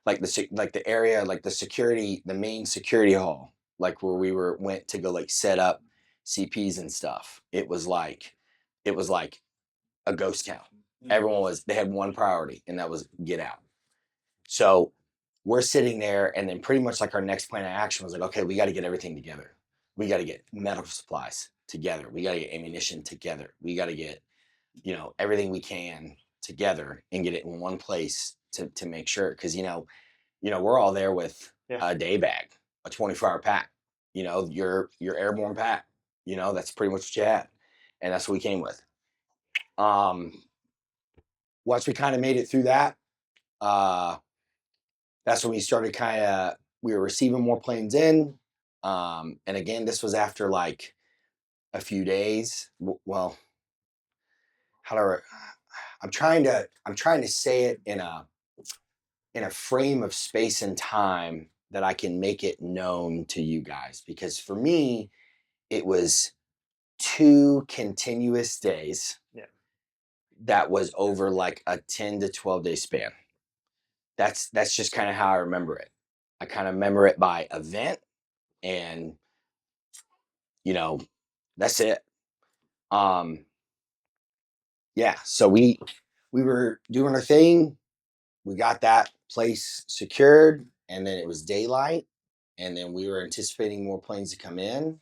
[SPEAKER 1] Like the area, like the security, the main security hall, like where we went to go like set up CPs and stuff. It was like a ghost town. Everyone they had one priority, and that was get out. So we're sitting there, and then pretty much like our next plan of action was like, okay, we got to get everything together. We got to get medical supplies together. We got to get ammunition together. We got to get everything we can together and get it in one place to make sure. Because, we're all there with a day bag, a 24-hour pack, your airborne pack, that's pretty much what you had. And that's what we came with. Once we kind of made it through that, that's when we started we were receiving more planes in. And again, this was after like a few days. Well, how do I'm trying to say it in a frame of space and time that I can make it known to you guys, because for me, it was 2 continuous days.
[SPEAKER 3] Yeah.
[SPEAKER 1] That was over like a 10 to 12 day span. That's just kind of how I remember it. I kind of remember it by event, and that's it. Yeah, so we were doing our thing. We got that place secured, and then it was daylight, and then we were anticipating more planes to come in,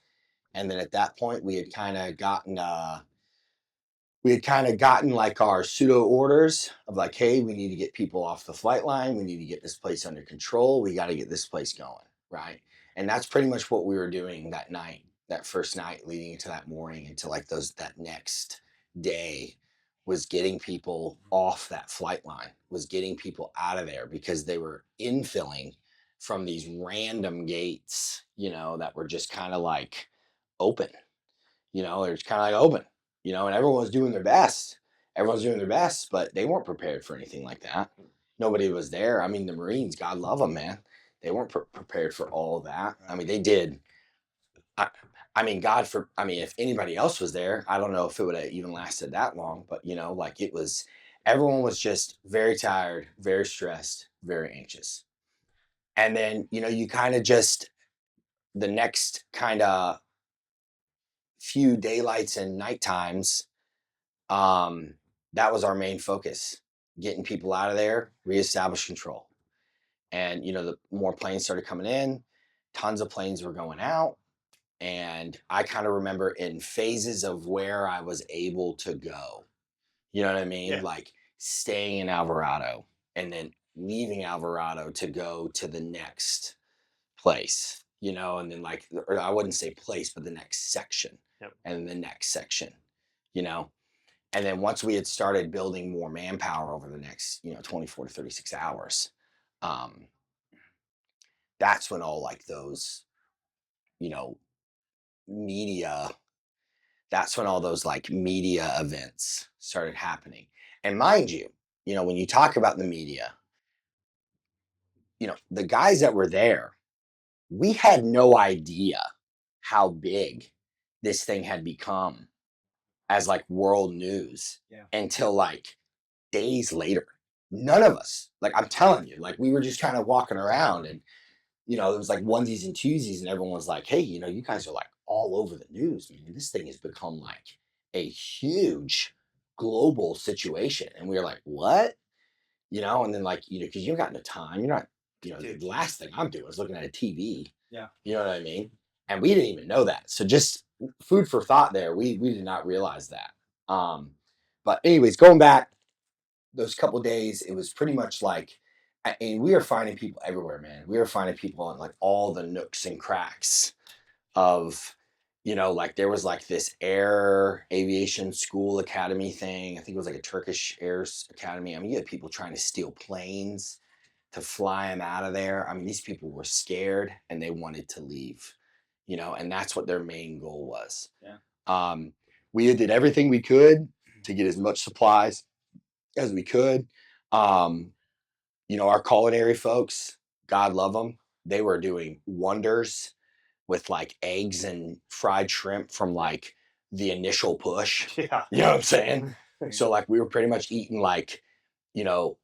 [SPEAKER 1] and then at that point we had kind of gotten like our pseudo orders of like, hey, we need to get people off the flight line, we need to get this place under control, we got to get this place going, right? And that's pretty much what we were doing that night, that first night leading into that morning, into like that next day, was getting people off that flight line, was getting people out of there, because they were infilling from these random gates, that were just kind of like open. They're just kind of like open, and everyone was doing their best. Everyone's doing their best, but they weren't prepared for anything like that. Nobody was there. I mean, the Marines, God love them, man. They weren't prepared for all of that. I mean, they did. If anybody else was there, I don't know if it would have even lasted that long, but like it was, everyone was just very tired, very stressed, very anxious. And then, you kind of just, the next kind of few daylights and night times, that was our main focus, getting people out of there, reestablish control. And the more planes started coming in, tons of planes were going out, and I kind of remember in phases of where I was able to go, you know what I mean?
[SPEAKER 3] Yeah.
[SPEAKER 1] Like staying in Alvarado and then leaving Alvarado to go to the next place, and then like, or I wouldn't say place, but the next section.
[SPEAKER 3] Yep.
[SPEAKER 1] And the next section, and then once we had started building more manpower over the next, 24 to 36 hours, that's when all like those, media, that's when all those like media events started happening. And mind you, when you talk about the media, the guys that were there, we had no idea how big this thing had become as like world news until like days later. None of us, like I'm telling you, like we were just kind of walking around, and it was like onesies and twosies, and everyone was like, hey, you guys are like all over the news. I mean, this thing has become like a huge global situation. And we were like, what? And then like, because you got no time. You're not, the last thing I'm doing is looking at a TV.
[SPEAKER 2] Yeah.
[SPEAKER 1] You know what I mean? And we didn't even know that. So just food for thought there. We did not realize that. But anyways, going back those couple days, it was pretty much like, and we were finding people everywhere, man. We were finding people in like all the nooks and cracks of, like there was like this air aviation school academy thing. I think it was like a Turkish air academy. I mean, you had people trying to steal planes to fly them out of there. I mean, these people were scared and they wanted to leave, and that's what their main goal was.
[SPEAKER 2] Yeah.
[SPEAKER 1] We did everything we could to get as much supplies as we could. Our culinary folks, God love them, they were doing wonders with like eggs and fried shrimp from like the initial push.
[SPEAKER 3] Yeah.
[SPEAKER 1] You know what I'm saying? So like we were pretty much eating like,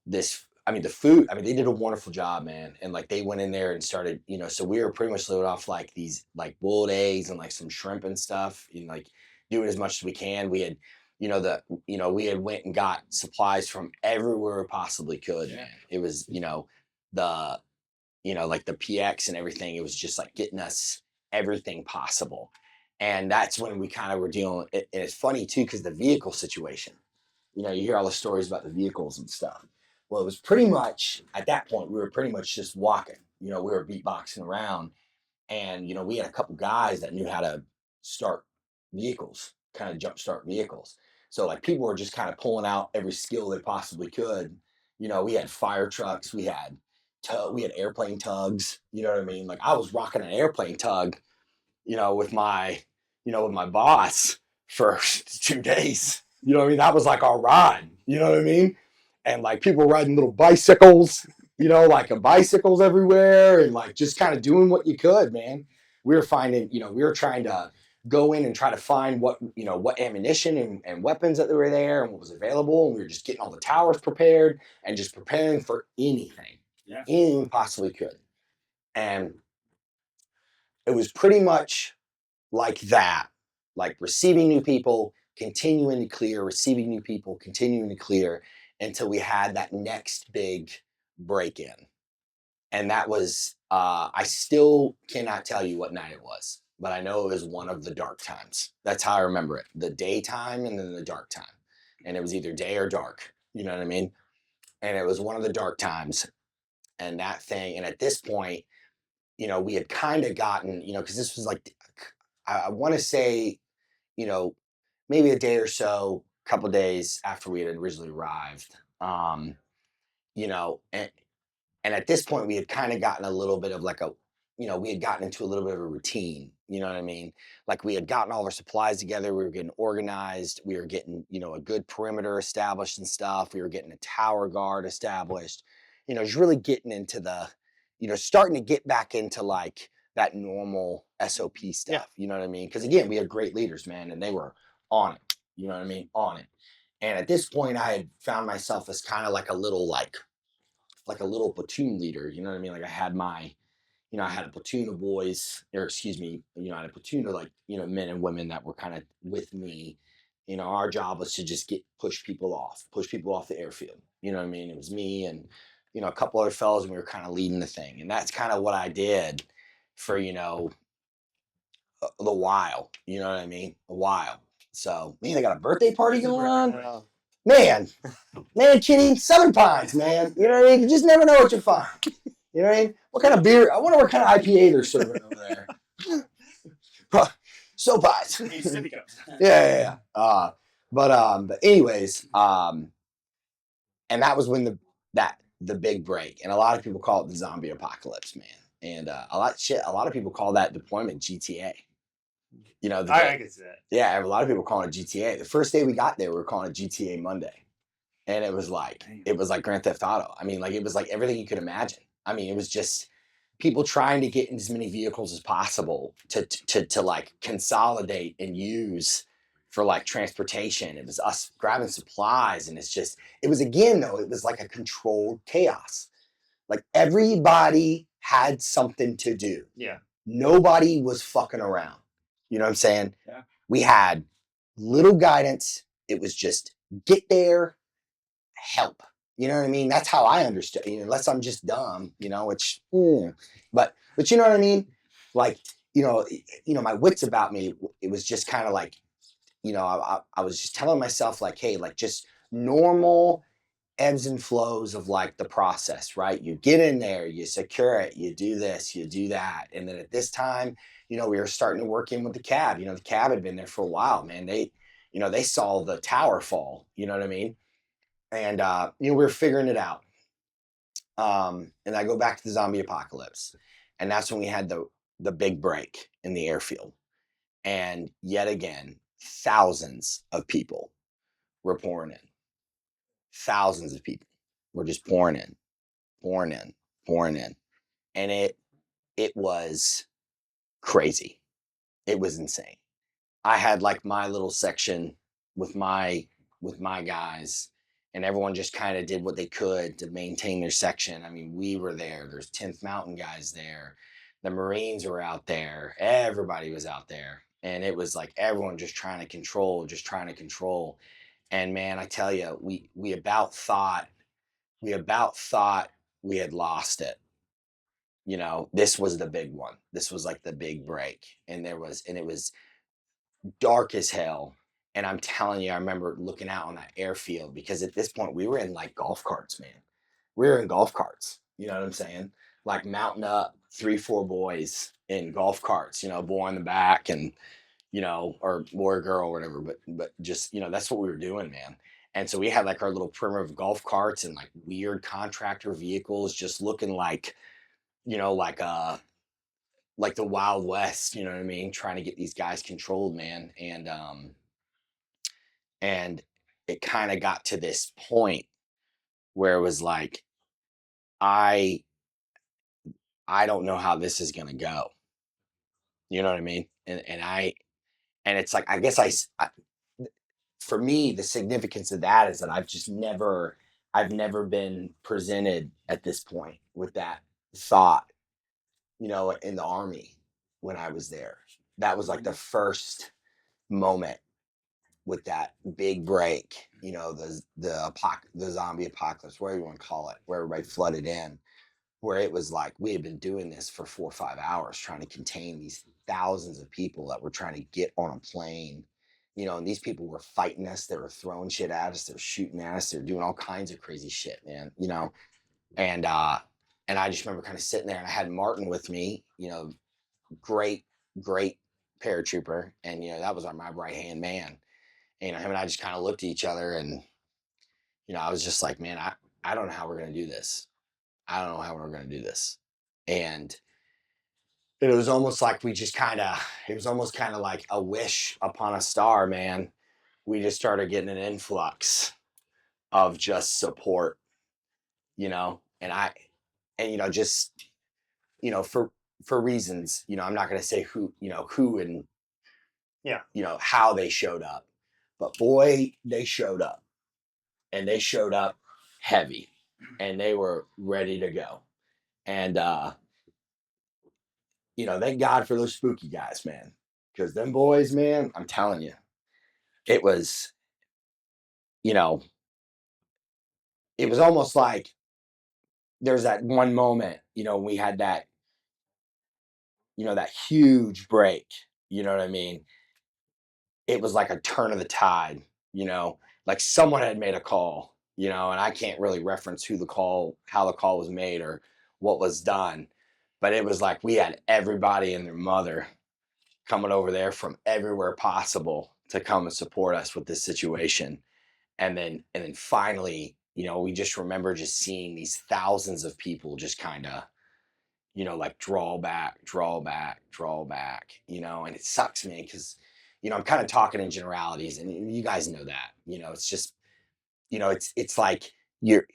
[SPEAKER 1] this, I mean, the food, I mean, they did a wonderful job, man. And like they went in there and started, so we were pretty much living off like these like boiled eggs and like some shrimp and stuff, and like doing as much as we can. We had, we had went and got supplies from everywhere we possibly could, man. It was, the, like the PX and everything. It was just like getting us everything possible. And that's when we kind of were dealing with it. And it's funny too, because the vehicle situation, you hear all the stories about the vehicles and stuff. Well, it was pretty much at that point, we were pretty much just walking, we were beatboxing around, and, we had a couple guys that knew how to start vehicles, kind of jumpstart vehicles. So like people were just kind of pulling out every skill they possibly could. We had fire trucks, we had airplane tugs, you know what I mean? Like I was rocking an airplane tug with my boss for 2 days. You know what I mean? That was like our ride. You know what I mean? And like people riding little bicycles, like bicycles everywhere, and like just kind of doing what you could, man. We were finding, we were trying to go in and try to find what ammunition and weapons that were there and what was available. And we were just getting all the towers prepared and just preparing for anything, anything we possibly could. And it was pretty much like that, like receiving new people, continuing to clear, receiving new people, continuing to clear until we had that next big break in. And that was, I still cannot tell you what night it was, but I know it was one of the dark times. That's how I remember it. The daytime and then the dark time. And it was either day or dark, you know what I mean? And it was one of the dark times. And that thing, and at this point, we had kind of gotten, because this was like, I want to say, maybe a day or so, a couple days after we had originally arrived. And at this point, we had kind of gotten a little bit of like we had gotten into a little bit of a routine. You know what I mean? Like we had gotten all our supplies together. We were getting organized. We were getting, a good perimeter established and stuff. We were getting a tower guard established. Just really getting into the, starting to get back into like that normal SOP stuff.
[SPEAKER 3] Yeah.
[SPEAKER 1] You know what I mean? Because again, we had great leaders, man, and they were on it. You know what I mean? On it. And at this point, I had found myself as kind of like a little platoon leader, you know what I mean? Like I had I had a platoon of boys, or excuse me, I had a platoon of like, men and women that were kind of with me. Our job was to just push people off the airfield. You know what I mean? It was me and, a couple other fellows, and we were kind of leading the thing. And that's kind of what I did for, the while, you know what I mean? A while. So, man, they got a birthday party going on. Man, Kitty, Southern Pines, man. You know what I mean? You just never know what you find. You know what I mean? What kind of beer? I wonder what kind of IPA they're serving over there. So pies. Yeah. But anyways, and that was when the big break, and a lot of people call it the zombie apocalypse, man. And a lot of people call that deployment GTA.
[SPEAKER 3] I can see that.
[SPEAKER 1] Yeah, a lot of people call it GTA. The first day we got there, we were calling it GTA Monday. And it was like Grand Theft Auto. I mean, like it was like everything you could imagine. I mean, it was just people trying to get in as many vehicles as possible to like consolidate and use for like transportation. It was us grabbing supplies, and it was like a controlled chaos. Like everybody had something to do.
[SPEAKER 3] Yeah.
[SPEAKER 1] Nobody was fucking around. You know what I'm saying?
[SPEAKER 2] Yeah.
[SPEAKER 1] We had little guidance. It was just get there, help. You know what I mean? That's how I understood. Unless I'm just dumb, which, but you know what I mean? Like, my wits about me. It was just kind of like, I was just telling myself like, hey, like just normal ebbs and flows of like the process, right? You get in there, you secure it, you do this, you do that. And then at this time, we were starting to work in with the cab. The cab had been there for a while, man. They saw the tower fall, you know what I mean? And, we were figuring it out. And I go back to the zombie apocalypse. And that's when we had the big break in the airfield. And yet again, thousands of people were pouring in. Thousands of people were just pouring in. And it was crazy. It was insane. I had like my little section with my guys, and everyone just kind of did what they could to maintain their section. I mean, we were there. There's 10th Mountain guys there. The Marines were out there. Everybody was out there. And it was like everyone just trying to control. And man, I tell you, we about thought we had lost it. This was the big one. This was like the big break. And it was dark as hell. And I'm telling you, I remember looking out on that airfield, because at this point we were in like golf carts, man. We were in golf carts. You know what I'm saying? Like mounting up 3-4 boys in golf carts, boy in the back, and, or boy or girl or whatever. But just, that's what we were doing, man. And so we had like our little primitive golf carts and like weird contractor vehicles, just looking like, like like the Wild West, you know what I mean? Trying to get these guys controlled, man. And it kind of got to this point where it was like, I don't know how this is gonna go. You know what I mean? And it's like, I guess for me, the significance of that is that I've never been presented at this point with that thought, in the army when I was there. That was like the first moment with that big break, the zombie apocalypse, whatever you want to call it, where everybody flooded in, where it was like we had been doing this for 4 or 5 hours trying to contain these thousands of people that were trying to get on a plane, and these people were fighting us, they were throwing shit at us, they were shooting at us, they were doing all kinds of crazy shit, man, and I just remember kind of sitting there, and I had Martin with me, great, great paratrooper, and that was my right hand man. Him and I just kind of looked at each other, and I was just like, man, I don't know how we're gonna do this. I don't know how we're gonna do this. And it was almost like it was almost kind of like a wish upon a star, man. We just started getting an influx of just support, and just, for reasons, I'm not going to say who and,
[SPEAKER 3] Yeah.
[SPEAKER 1] How they showed up, but boy, they showed up, and they showed up heavy, and they were ready to go. And, thank God for those spooky guys, man. Because them boys, man, I'm telling you, it was, you know, it was almost like there's that one moment, we had that huge break. You know what I mean? It was like a turn of the tide, like someone had made a call, and I can't really reference how the call was made or what was done. But it was like we had everybody and their mother coming over there from everywhere possible to come and support us with this situation. And then finally, we just remember just seeing these thousands of people just kind of, like draw back, draw back, draw back, and it sucks, man, because, I'm kind of talking in generalities, and you guys know that, it's just, it's like you're,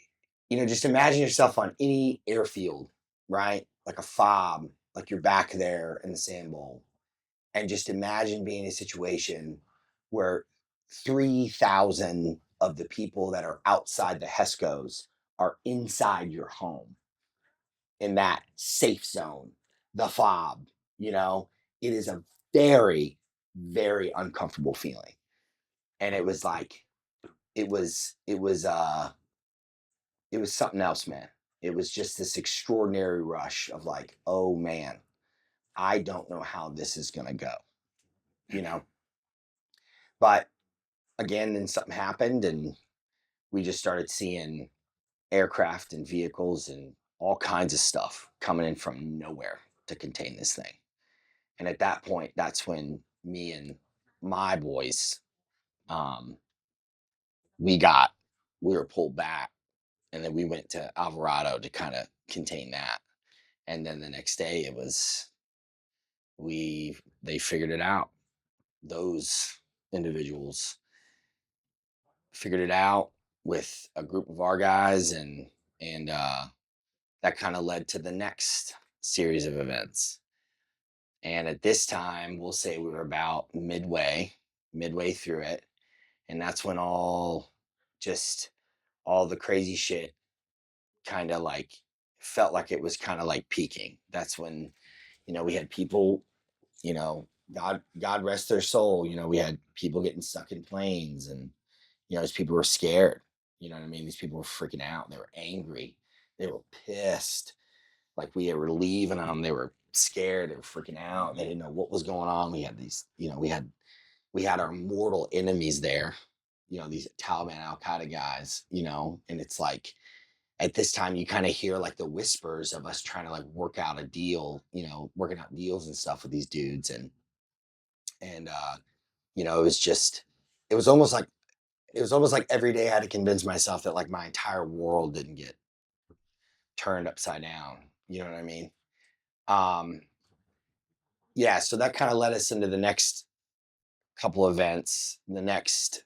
[SPEAKER 1] just imagine yourself on any airfield, right? Like a fob, like you're back there in the sand bowl, and just imagine being in a situation where 3,000 of the people that are outside the HESCOs are inside your home in that safe zone, the fob, it is a very, very uncomfortable feeling. And it was like, it was something else, man. It was just this extraordinary rush of like, oh man, I don't know how this is going to go, you know? But again, then something happened, and we just started seeing aircraft and vehicles and all kinds of stuff coming in from nowhere to contain this thing. And at that point, that's when me and my boys, um, we were pulled back, and then we went to Alvarado to kind of contain that. And then the next day, they figured it out. Those individuals figured it out with a group of our guys, and that kind of led to the next series of events. And at this time, we'll say we were about midway through it, and that's when all the crazy shit kind of like felt like it was kind of like peaking. That's when we had people, God rest their soul, we had people getting stuck in planes, and these people were scared. You know what I mean? These people were freaking out. They were angry. They were pissed. Like we were leaving them. They were scared. They were freaking out. They didn't know what was going on. We had these, we had our mortal enemies there. These Taliban, Al Qaeda guys. And it's like at this time you kind of hear like the whispers of us trying to like work out a deal. Working out deals and stuff with these dudes, and it was almost like every day I had to convince myself that like my entire world didn't get turned upside down. You know what I mean? Um, yeah, so that kind of led us into the next couple events, the next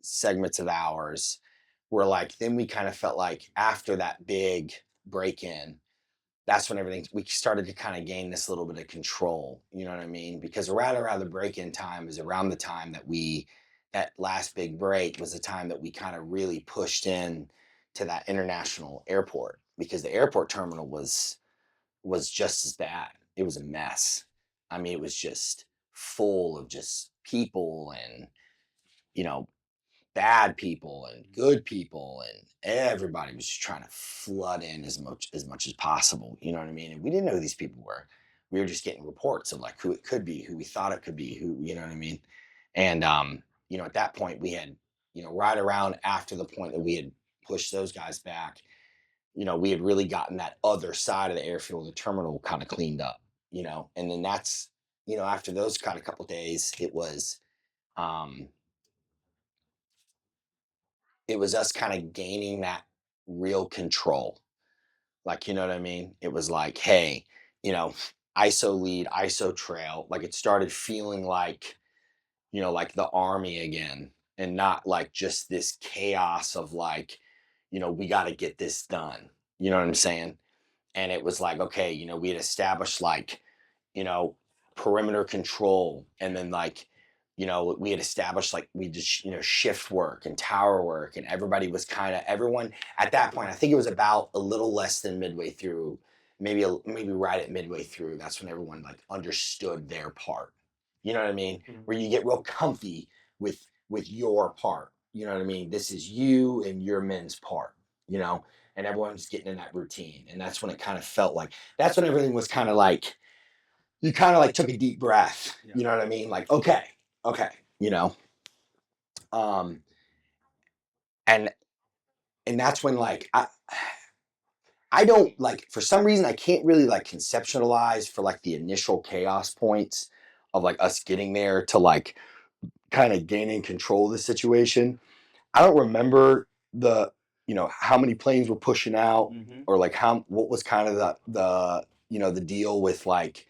[SPEAKER 1] segments of hours, where like then we kind of felt like after that big break in, that's when everything we started to kind of gain this little bit of control. You know what I mean? Because around the break in time is around the time that that last big break was the time that we kind of really pushed in to that international airport, because the airport terminal was just as bad. It was a mess. I mean, it was just full of just people and, you know, bad people and good people, and everybody was just trying to flood in as much as possible. You know what I mean? And we didn't know who these people were. We were just getting reports of like who it could be, who we thought it could be, who, you know what I mean? And at that point we had, right around after the point that we had pushed those guys back, we had really gotten that other side of the airfield, the terminal kind of cleaned up, and then that's, after those kind of couple days, um, it was us kind of gaining that real control. Like, you know what I mean? It was like, hey, you know, ISO lead, ISO trail. Like it started feeling like, like the army again, and not like just this chaos of like, we got to get this done. You know what I'm saying? And it was like, okay, we had established like, you know, perimeter control, and then like, we had established like we just, shift work and tower work, and everybody was kind of everyone at that point. I think it was about a little less than midway through, maybe right at midway through. That's when everyone like understood their part. You know what I mean?
[SPEAKER 3] Mhm.
[SPEAKER 1] Where you get real comfy with your part. You know what I mean? This is you and your men's part. And everyone's getting in that routine, and that's when it kind of felt like that's when everything was kind of like you kind of like took a deep breath.
[SPEAKER 2] Yeah.
[SPEAKER 1] You know what I mean? Like, okay, you know. Um, and that's when like I don't like, for some reason I can't really like conceptualize for like the initial chaos points of like us getting there to like kind of gaining control of the situation. I don't remember the how many planes were pushing out, or like what was kind of the deal with like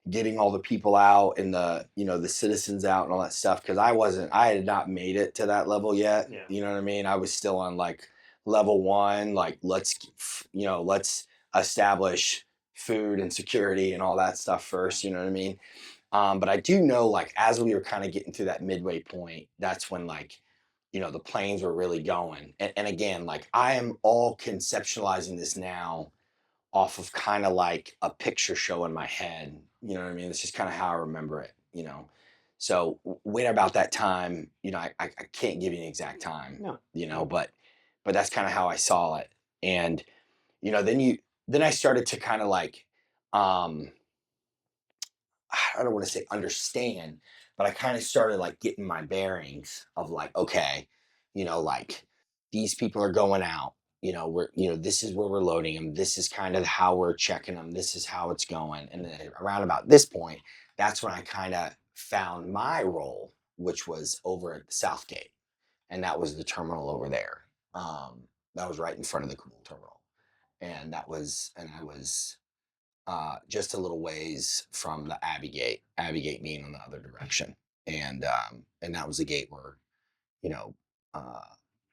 [SPEAKER 1] getting all the people out and the citizens out and all that stuff, because I had not made it to that level yet.
[SPEAKER 3] Yeah.
[SPEAKER 1] You know what I mean? I was still on like level 1, like let's establish food and security and all that stuff first. You know what I mean? But I do know, like, as we were kind of getting through that midway point, that's when, like, the planes were really going. And again, like, I am all conceptualizing this now off of kind of like a picture show in my head. You know what I mean? It's just kind of how I remember it. So when about that time, I can't give you an exact time,
[SPEAKER 3] No.
[SPEAKER 1] but that's kind of how I saw it. And, then I started to kind of like, um, I don't want to say understand, but I kind of started like getting my bearings of like, okay, like these people are going out, this is where we're loading them. This is kind of how we're checking them. This is how it's going. And then around about this point, that's when I kind of found my role, which was over at the South Gate. And that was the terminal over there. That was right in front of the Kabul terminal. And I was just a little ways from the Abbey Gate. Abbey Gate being on the other direction, and that was a gate where you know uh,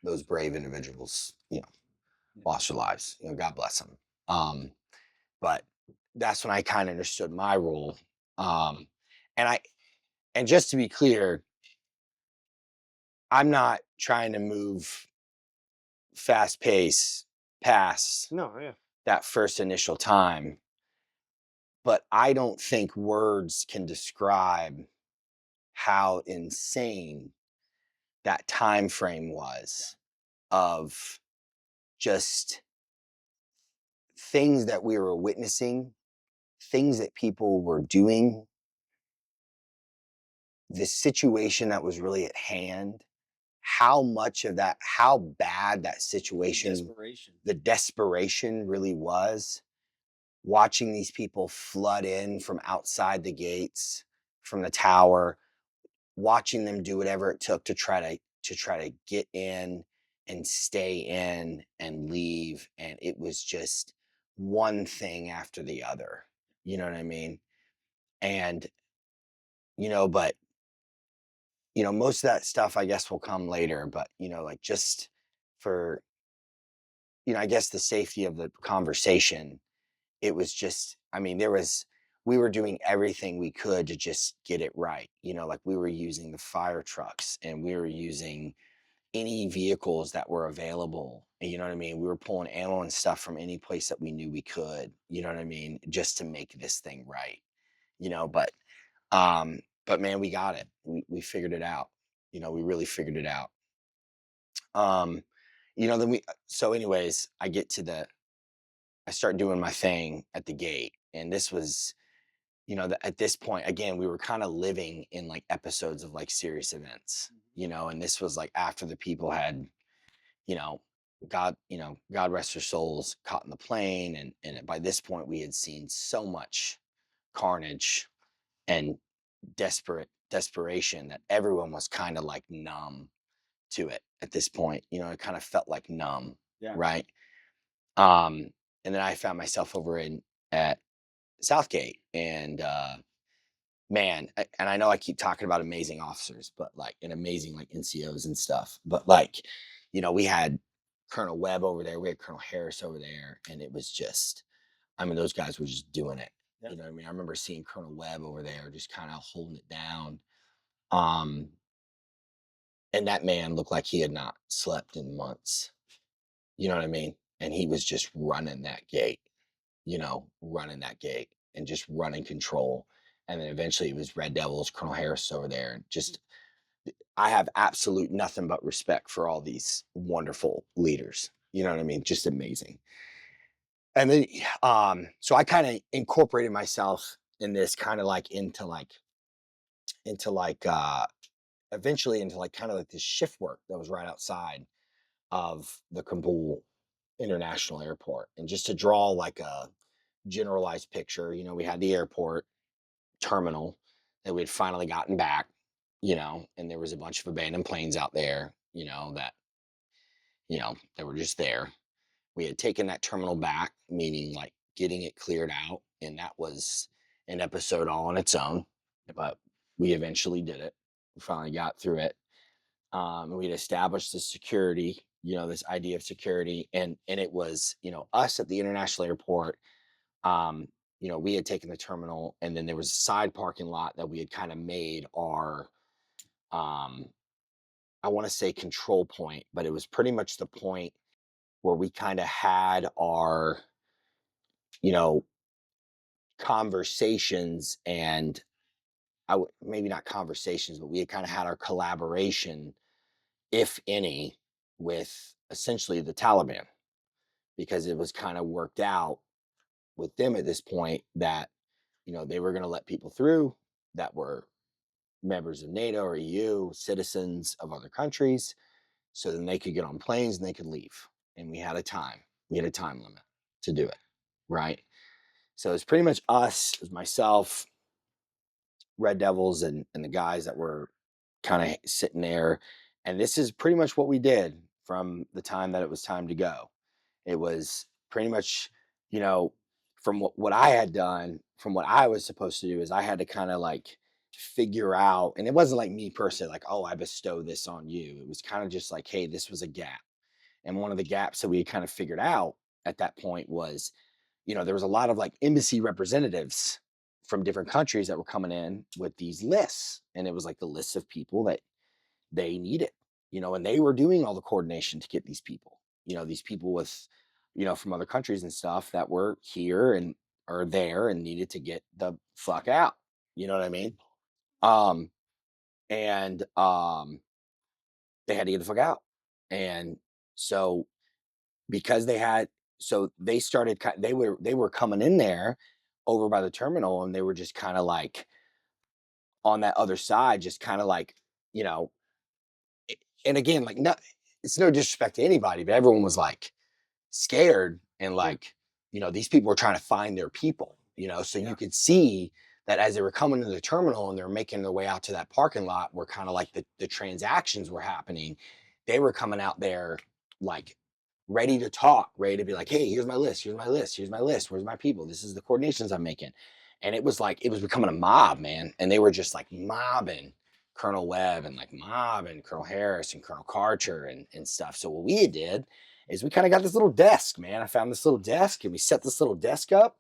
[SPEAKER 1] those brave individuals lost their lives. God bless them. But that's when I kind of understood my role. And I and just to be clear, I'm not trying to move fast pace past
[SPEAKER 3] No, yeah.
[SPEAKER 1] that first initial time, but I don't think words can describe how insane that time frame was of just things that we were witnessing, things that people were doing, the situation that was really at hand, how much of that, how bad that situation, the desperation really was. Watching these people flood in from outside the gates, from the tower, watching them do whatever it took to try to get in and stay in and leave, and it was just one thing after the other. You know what I mean? And, but, most of that stuff, I guess, will come later. But, like just for, I guess the safety of the conversation, it was just, I mean, we were doing everything we could to just get it right. Like we were using the fire trucks and we were using any vehicles that were available. You know what I mean? We were pulling ammo and stuff from any place that we knew we could, you know what I mean? Just to make this thing right, but man, we got it. We figured it out. We really figured it out. Um, then so anyways, I start doing my thing at the gate. And this was, at this point, again, we were kind of living in like episodes of like serious events, and this was like after the people had, you know, God rest their souls, caught in the plane. And by this point, we had seen so much carnage and desperation that everyone was kind of like numb to it at this point. It kind of felt like numb,
[SPEAKER 2] Yeah.
[SPEAKER 1] right? And then I found myself over at Southgate, and man, and I know I keep talking about amazing officers, but like and amazing like NCOs and stuff, but like, we had Colonel Webb over there, we had Colonel Harris over there, and it was just, I mean, those guys were just doing it.
[SPEAKER 2] Yep.
[SPEAKER 1] You know what I mean? I remember seeing Colonel Webb over there just kind of holding it down. Um, and that man looked like he had not slept in months. You know what I mean? And he was just running that gate, running that gate and just running control. And then eventually it was Red Devils, Colonel Harris over there. And just, I have absolute nothing but respect for all these wonderful leaders. You know what I mean? Just amazing. And then, so I kind of incorporated myself in this kind of like into like, eventually into like kind of like this shift work that was right outside of the Kabul International Airport. And just to draw like a generalized picture, we had the airport terminal that we had finally gotten back, and there was a bunch of abandoned planes out there, that were just there. We had taken that terminal back, meaning like getting it cleared out. And that was an episode all on its own, but we eventually did it. We finally got through it. We'd established the security, this idea of security. And it was, us at the international airport. We had taken the terminal, and then there was a side parking lot that we had kind of made our, I want to say control point, but it was pretty much the point where we kind of had our, conversations and maybe not conversations, but we had kind of had our collaboration, if any, with essentially the Taliban, because it was kind of worked out with them at this point that, they were going to let people through that were members of NATO or EU, citizens of other countries, so then they could get on planes and they could leave. And we had a time limit to do it, right? So it's pretty much us, it was myself, Red Devils, and the guys that were kind of sitting there. And this is pretty much what we did from the time that it was time to go. It was pretty much, from what I had done, from what I was supposed to do, is I had to kind of like figure out, and it wasn't like me personally, like, oh, I bestow this on you. It was kind of just like, hey, this was a gap. And one of the gaps that we had kind of figured out at that point was, there was a lot of like embassy representatives from different countries that were coming in with these lists. And it was like the lists of people that they needed, and they were doing all the coordination to get these people, these people with, from other countries and stuff that were here and are there and needed to get the fuck out. You know what I mean? And they had to get the fuck out. And so because they started, they were coming in there over by the terminal, and they were just kind of like on that other side, just kind of like, and again, like, no, it's no disrespect to anybody, but everyone was like scared and like, these people were trying to find their people, so you could see that as they were coming to the terminal and they're making their way out to that parking lot where kind of like the transactions were happening, they were coming out there like ready to talk, ready to be like, hey, here's my list, here's my list, here's my list, where's my people, this is the coordinations I'm making. And it was like, it was becoming a mob, man. And they were just like mobbing Colonel Webb and like mobbing Colonel Harris and Colonel Karcher and stuff. So what we did is we kind of got this little desk, man. I found this little desk and we set this little desk up.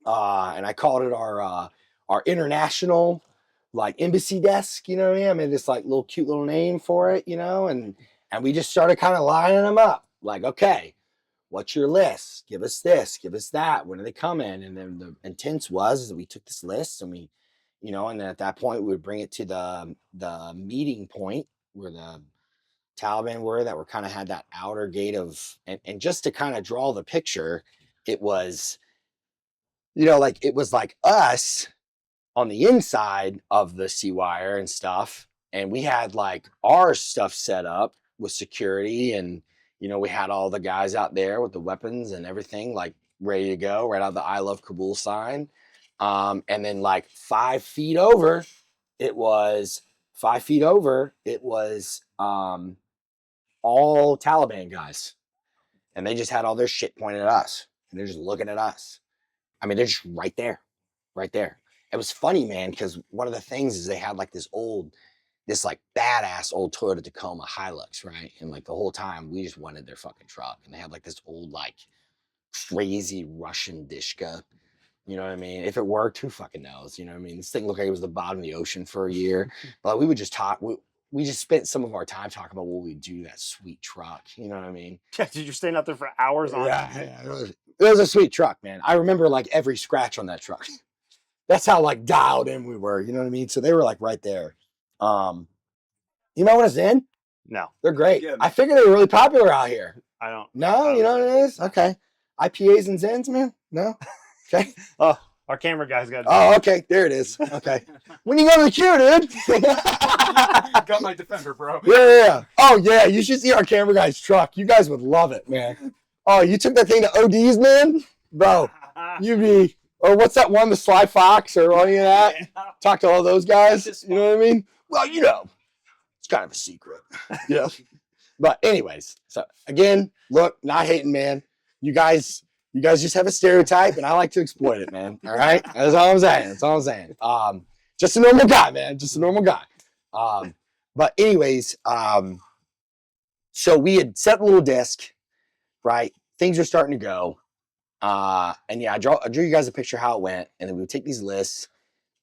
[SPEAKER 1] And I called it our international like embassy desk, you know what I mean? I made this like little cute little name for it, you know, and we just started kind of lining them up. Like, okay, what's your list? Give us this, give us that. When are they coming? And then the intent was that we took this list and we, you know, and then at that point we would bring it to the meeting point where the Taliban were that were kind of had that outer gate of, and just to kind of draw the picture, it was, you know, like it was like us on the inside of the sea wire and stuff. And we had like our stuff set up with security. And, you know, we had all the guys out there with the weapons and everything like ready to go right out of the I Love Kabul sign. And then like 5 feet over, it was all Taliban guys. And they just had all their shit pointed at us. And they're just looking at us. I mean, they're just right there. It was funny, man, because one of the things is they had like this like badass old Toyota Tacoma Hilux, right? And like the whole time we just wanted their fucking truck. And they had like this old, like crazy Russian Dishka. You know what I mean? If it worked, who fucking knows? You know what I mean? This thing looked like it was the bottom of the ocean for a year. But we would just talk. We just spent some of our time talking about what we do that sweet truck. You know what I mean?
[SPEAKER 3] Yeah, dude, you're staying out there for hours on
[SPEAKER 1] Yeah, it was a sweet truck, man. I remember like every scratch on that truck. That's how like dialed in we were. You know what I mean? So they were like right there. You know what it's in?
[SPEAKER 3] No.
[SPEAKER 1] They're great.
[SPEAKER 2] Yeah,
[SPEAKER 1] I figured they were really popular out here.
[SPEAKER 3] I don't.
[SPEAKER 1] No, you know what it is? Okay. IPAs and Zens, man? No? Okay.
[SPEAKER 3] Oh, our camera guy's got.
[SPEAKER 1] Oh, okay. There it is. Okay. When you go to the queue, dude.
[SPEAKER 2] Got my Defender, bro.
[SPEAKER 1] Yeah. Oh, yeah. You should see our camera guy's truck. You guys would love it, man. Oh, you took that thing to OD's, man? Bro, you'd be, or what's that one, the Sly Fox or any of that? Talk to all those guys. You know what I mean? Well, you know, it's kind of a secret. Yeah. But anyways, so again, look, not hating, man. You guys just have a stereotype, and I like to exploit it, man. All right, that's all I'm saying. Just a normal guy, man. Just a normal guy. But anyways, so we had set a little desk, right? Things are starting to go, and yeah, I drew you guys a picture of how it went, and then we would take these lists,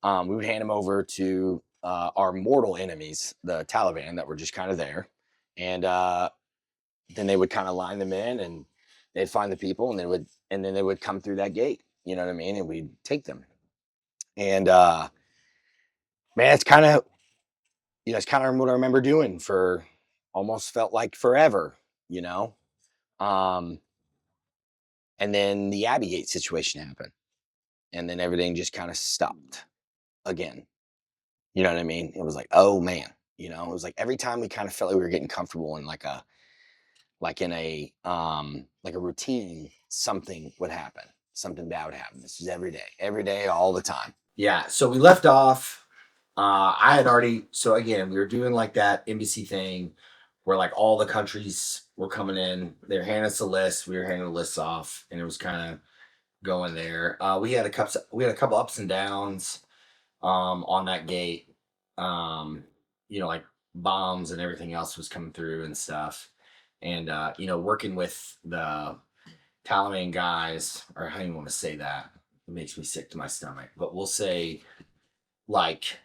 [SPEAKER 1] we would hand them over to our mortal enemies, the Taliban, that were just kind of there, and then they would kind of line them in, and they'd find the people, and then they would come through that gate. You know what I mean? And we'd take them. And man, it's kind of, you know, it's kind of what I remember doing for almost felt like forever, you know. And then the Abbey Gate situation happened, and then everything just kind of stopped again. You know what I mean? It was like, oh man, you know, it was like every time we kind of felt like we were getting comfortable in in a routine, something would happen. Something bad would happen. This is every day, all the time. Yeah. So we left off. I had already. So again, we were doing like that embassy thing, where like all the countries were coming in. They're handing us a list. We were handing the lists off, and it was kind of going there. We had a couple ups and downs on that gate. You know, like bombs and everything else was coming through and stuff. And you know, working with the Taliban guys, or I don't even want to say that. It makes me sick to my stomach. But we'll say like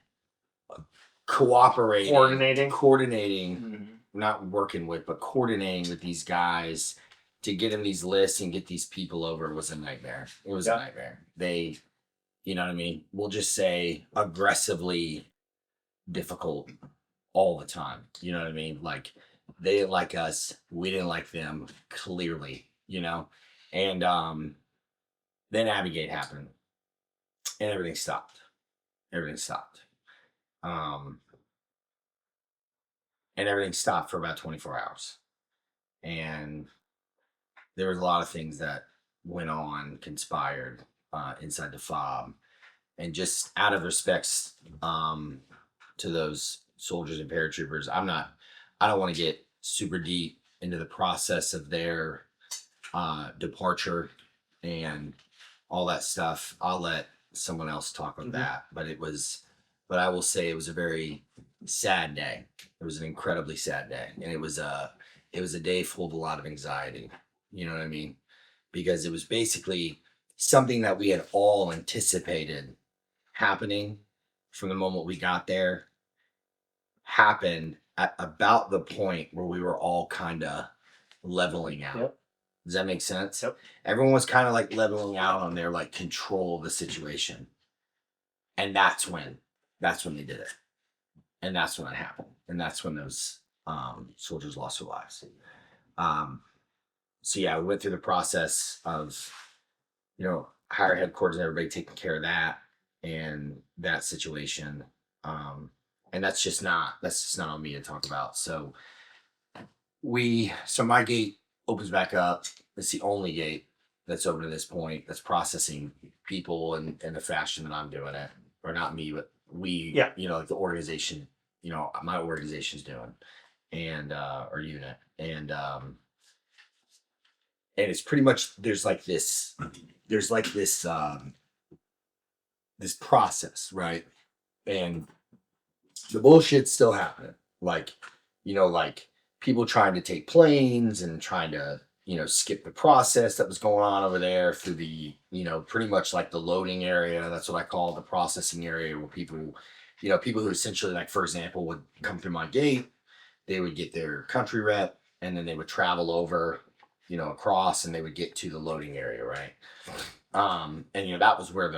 [SPEAKER 1] coordinating,
[SPEAKER 2] Mm-hmm.
[SPEAKER 1] not working with, but coordinating with these guys to get them these lists and get these people over was a nightmare. It was a nightmare. They, you know what I mean? We'll just say aggressively difficult all the time. You know what I mean? Like they didn't like us, we didn't like them, clearly, you know? And then Abbey Gate happened and everything stopped. And everything stopped for about 24 hours. And there was a lot of things that went on, conspired inside the FOB. And just out of respects to those soldiers and paratroopers, I don't want to get super deep into the process of their departure and all that stuff. I'll let someone else talk of
[SPEAKER 3] Mhm.
[SPEAKER 1] that, but I will say it was a very sad day. It was an incredibly sad day, and it was a day full of a lot of anxiety. You know what I mean? Because it was basically something that we had all anticipated happening from the moment we got there, happened at about the point where we were all kind of leveling out.
[SPEAKER 3] Yep.
[SPEAKER 1] Does that make sense?
[SPEAKER 3] Yep.
[SPEAKER 1] Everyone was kind of like leveling out on their like control of the situation. And that's when they did it. And that's when it happened. And that's when those soldiers lost their lives. So yeah, we went through the process of, higher headquarters and everybody taking care of that and that situation. And that's just not on me to talk about. So my gate opens back up. It's the only gate that's open to this point that's processing people in the fashion that I'm doing it, or not me, but we,
[SPEAKER 3] Yeah.
[SPEAKER 1] like the organization, my organization's doing, and our unit, and it's pretty much there's like this this process, right? And the bullshit's still happening. Like, like people trying to take planes and trying to, skip the process that was going on over there through the, pretty much like the loading area. That's what I call the processing area, where people who essentially, like, for example, would come through my gate, they would get their country rep, and then they would travel over, across, and they would get to the loading area, right? And that was where